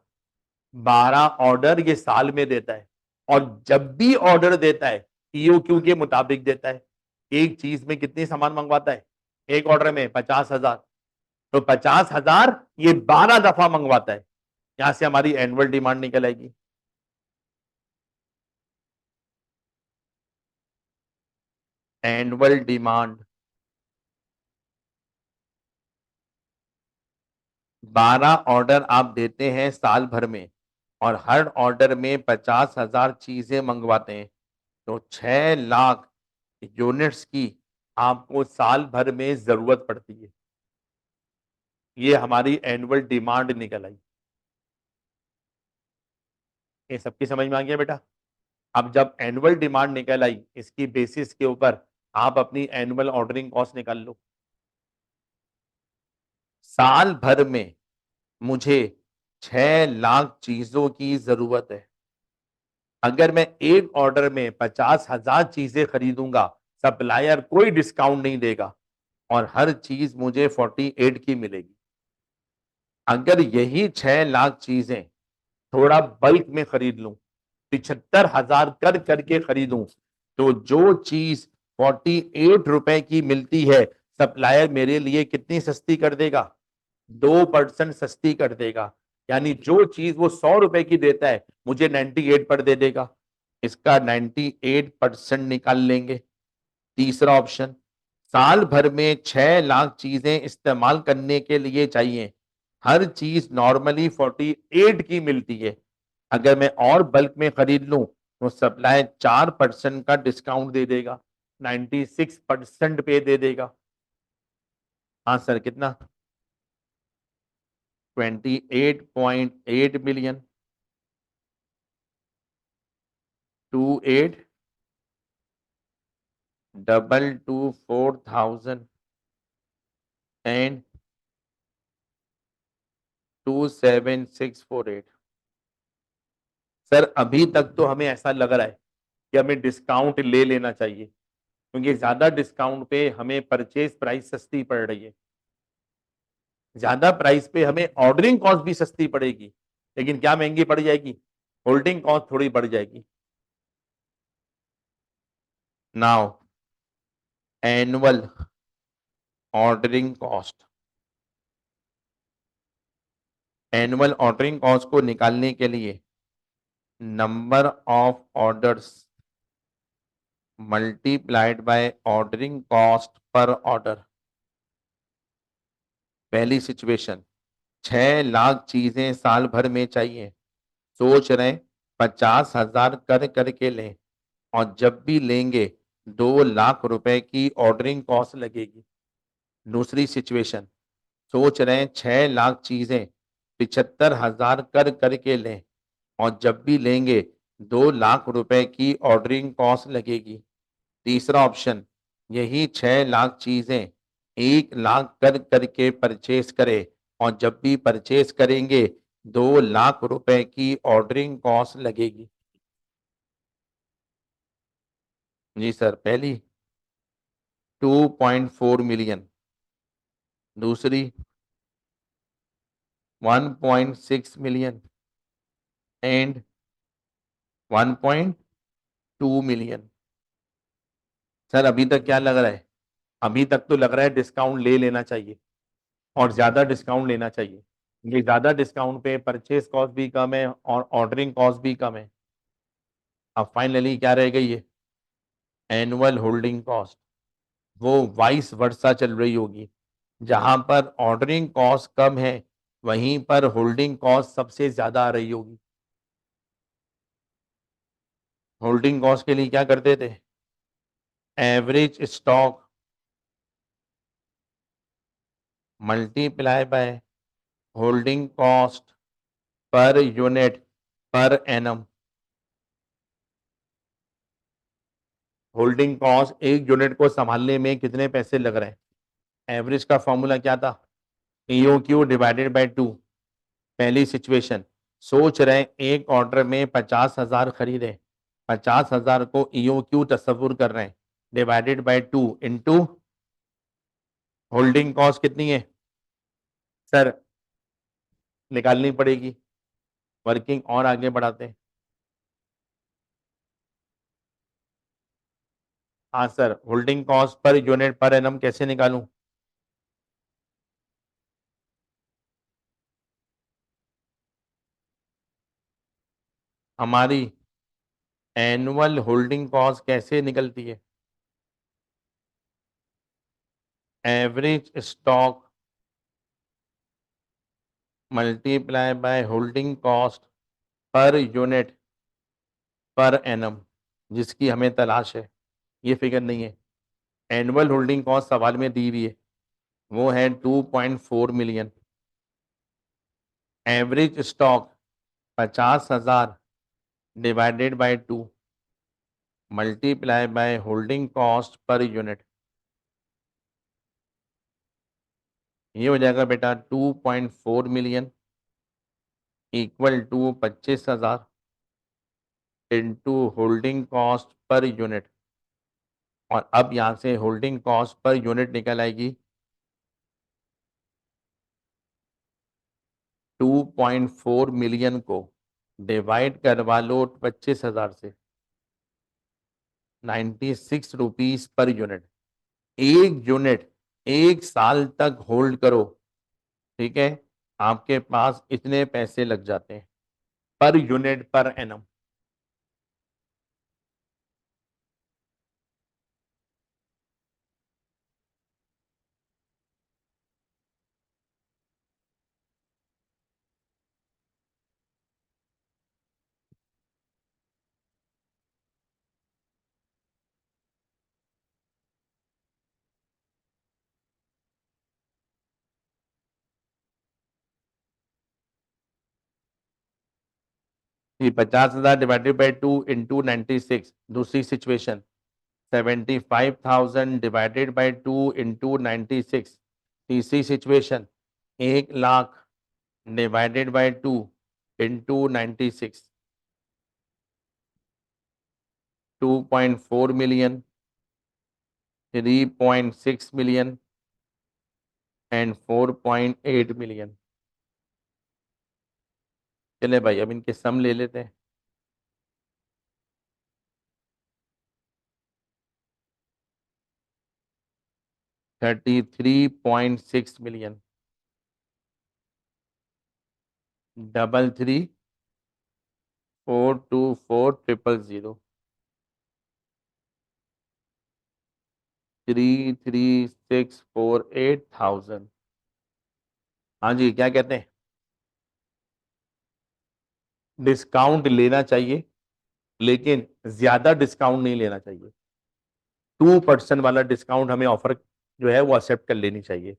12 ऑर्डर ये साल में देता है, और जब भी ऑर्डर देता है EOQ के मुताबिक देता है। एक चीज में कितनी सामान मंगवाता है? एक ऑर्डर में 50,000, तो 50,000 ये 12 दफा मंगवाता है। यहां से हमारी एनुअल डिमांड निकल आएगी। एनुअल डिमांड 12 ऑर्डर आप देते हैं साल भर में, और हर ऑर्डर में 50,000 चीजें मंगवाते हैं, तो 6 लाख यूनिट्स की आपको साल भर में जरूरत पड़ती है। ये हमारी एनुअल डिमांड निकल आई। ये सबकी समझ में आ गया बेटा? अब जब एनुअल डिमांड निकल आई, इसकी बेसिस के ऊपर आप अपनी एनुअल ऑर्डरिंग कॉस्ट निकाल लो। साल भर में मुझे 6 लाख चीजों की जरूरत है। अगर मैं एक ऑर्डर में 50,000 चीजें खरीदूंगा, सप्लायर कोई डिस्काउंट नहीं देगा, और हर चीज मुझे 48 की मिलेगी। अगर यही 6 लाख चीजें थोड़ा बल्क में खरीद लूं, 75,000 कर करके खरीदूं, तो जो चीज 48 रुपए की मिलती है, सप्लायर मेरे लिए कितनी सस्ती कर देगा? 2% सस्ती कर देगा। यानी जो चीज वो 100 रुपए की देता है मुझे 98 पर दे देगा। इसका 98% निकाल लेंगे। तीसरा ऑप्शन, साल भर में 6 लाख चीजें इस्तेमाल करने के लिए चाहिए, हर चीज नॉर्मली 48 की मिलती है, अगर मैं और बल्क में खरीद लूं तो सप्लाई 4% का डिस्काउंट दे देगा, 96% पे दे देगा। हाँ सर, कितना? 28.8 मिलियन 28,224,000 एंड 27648। सर अभी तक तो हमें ऐसा लग रहा है कि हमें डिस्काउंट ले लेना चाहिए, क्योंकि ज्यादा डिस्काउंट पे हमें परचेज प्राइस सस्ती पड़ रही है, ज्यादा प्राइस पे हमें ऑर्डरिंग कॉस्ट भी सस्ती पड़ेगी, लेकिन क्या महंगी पड़ जाएगी? होल्डिंग कॉस्ट थोड़ी बढ़ जाएगी। Now annual ordering cost, annual ordering cost को निकालने के लिए number of orders multiplied by ordering cost per order. पहली सिचुएशन, 6 लाख चीजें साल भर में चाहिए, सोच रहे 50,000 कर करके लें, और जब भी लेंगे 2 लाख रुपए की ऑर्डरिंग कॉस्ट लगेगी। दूसरी सिचुएशन, सोच रहे हैं 6 लाख चीजें 75,000 कर करके लें, और जब भी लेंगे 2 लाख रुपए की ऑर्डरिंग कॉस्ट लगेगी। तीसरा ऑप्शन, यही 6 लाख चीजें 1 लाख कर करके परचेस करें, और जब भी परचेस करेंगे 2 लाख रुपए की ऑर्डरिंग कॉस्ट लगेगी। जी सर, पहली 2.4 मिलियन, दूसरी 1.6 मिलियन एंड 1.2 मिलियन। सर अभी तक क्या लग रहा है? अभी तक तो लग रहा है डिस्काउंट ले लेना चाहिए और ज्यादा डिस्काउंट लेना चाहिए, ये ज्यादा डिस्काउंट पे परचेस कॉस्ट भी कम है और ऑर्डरिंग कॉस्ट भी कम है। अब फाइनली क्या रह गई है? एनुअल होल्डिंग कॉस्ट, वो वाइस वर्सा चल रही होगी, जहां पर ऑर्डरिंग कॉस्ट कम है वहीं पर होल्डिंग कॉस्ट सबसे ज्यादा आ रही होगी। होल्डिंग कॉस्ट के लिए क्या करते थे? Average stock multiply by holding cost per unit per annum. Holding cost एक यूनिट को संभालने में कितने पैसे लग रहे हैं? एवरेज का फॉर्मूला क्या था? EOQ divided by 2। पहली सिचुएशन, सोच रहे हैं एक ऑर्डर में 50,000 खरीदे, 50,000 को EOQ तस्वुर कर रहे हैं, divided by 2 into holding cost कितनी है? सर निकालनी पड़ेगी, वर्किंग और आगे बढ़ाते हैं। हाँ sir, holding cost per unit per annum कैसे निकालूं? हमारी एनुअल होल्डिंग कॉस्ट कैसे निकलती है? Average stock multiply by holding cost per unit per annum, जिसकी हमें तलाश है। ये फिगर नहीं है, एनुअल होल्डिंग कॉस्ट सवाल में दी हुई है, वो है 2.4 million. Average stock 50,000 divided by 2 multiply by holding cost per unit, ये हो जाएगा बेटा 2.4 million equal to 25,000 into holding cost per unit. और अब यहां से होल्डिंग कॉस्ट पर यूनिट निकल आएगी 2.4 मिलियन को डिवाइड करवा लो 25,000 से, 96 रुपीज पर यूनिट। एक यूनिट 1 साल तक होल्ड करो, ठीक है, आपके पास इतने पैसे लग जाते हैं पर यूनिट पर एनम। कि 50,000 डिवाइडेड बाई 2 इंटू 96। दूसरी सिचुएशन 75,000 डिवाइडेड बाई 2 इंटू 96। तीसरी situation 1,00,000 divided by 2 into 96। 2.4 million, 3.6 million and 4.8 million। चले भाई अब इनके सम ले लेते हैं। $33.6 million, 33,424,000, 33,648,000। हाँ जी, क्या कहते हैं? डिस्काउंट लेना चाहिए लेकिन ज्यादा डिस्काउंट नहीं लेना चाहिए। 2% वाला डिस्काउंट हमें ऑफर जो है वो एक्सेप्ट कर लेनी चाहिए।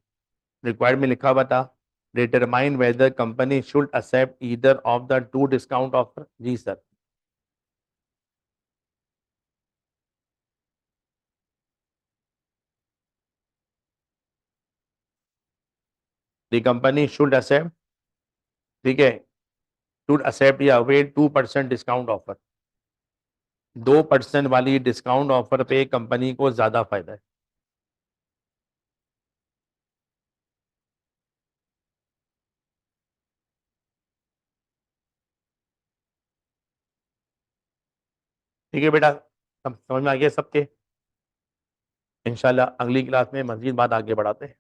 रिक्वायर्ड में लिखा हुआ था determine whether company should accept either of the two discount offer. जी sir. The company should accept, ठीक है, शुड एक्सेप्ट या अवेल 2% डिस्काउंट ऑफर। 2% वाली डिस्काउंट ऑफर पे कंपनी को ज्यादा फायदा है। ठीक है बेटा, समझ में आ गया सबके? इंशाल्लाह अगली क्लास में मजीद बात आगे बढ़ाते हैं।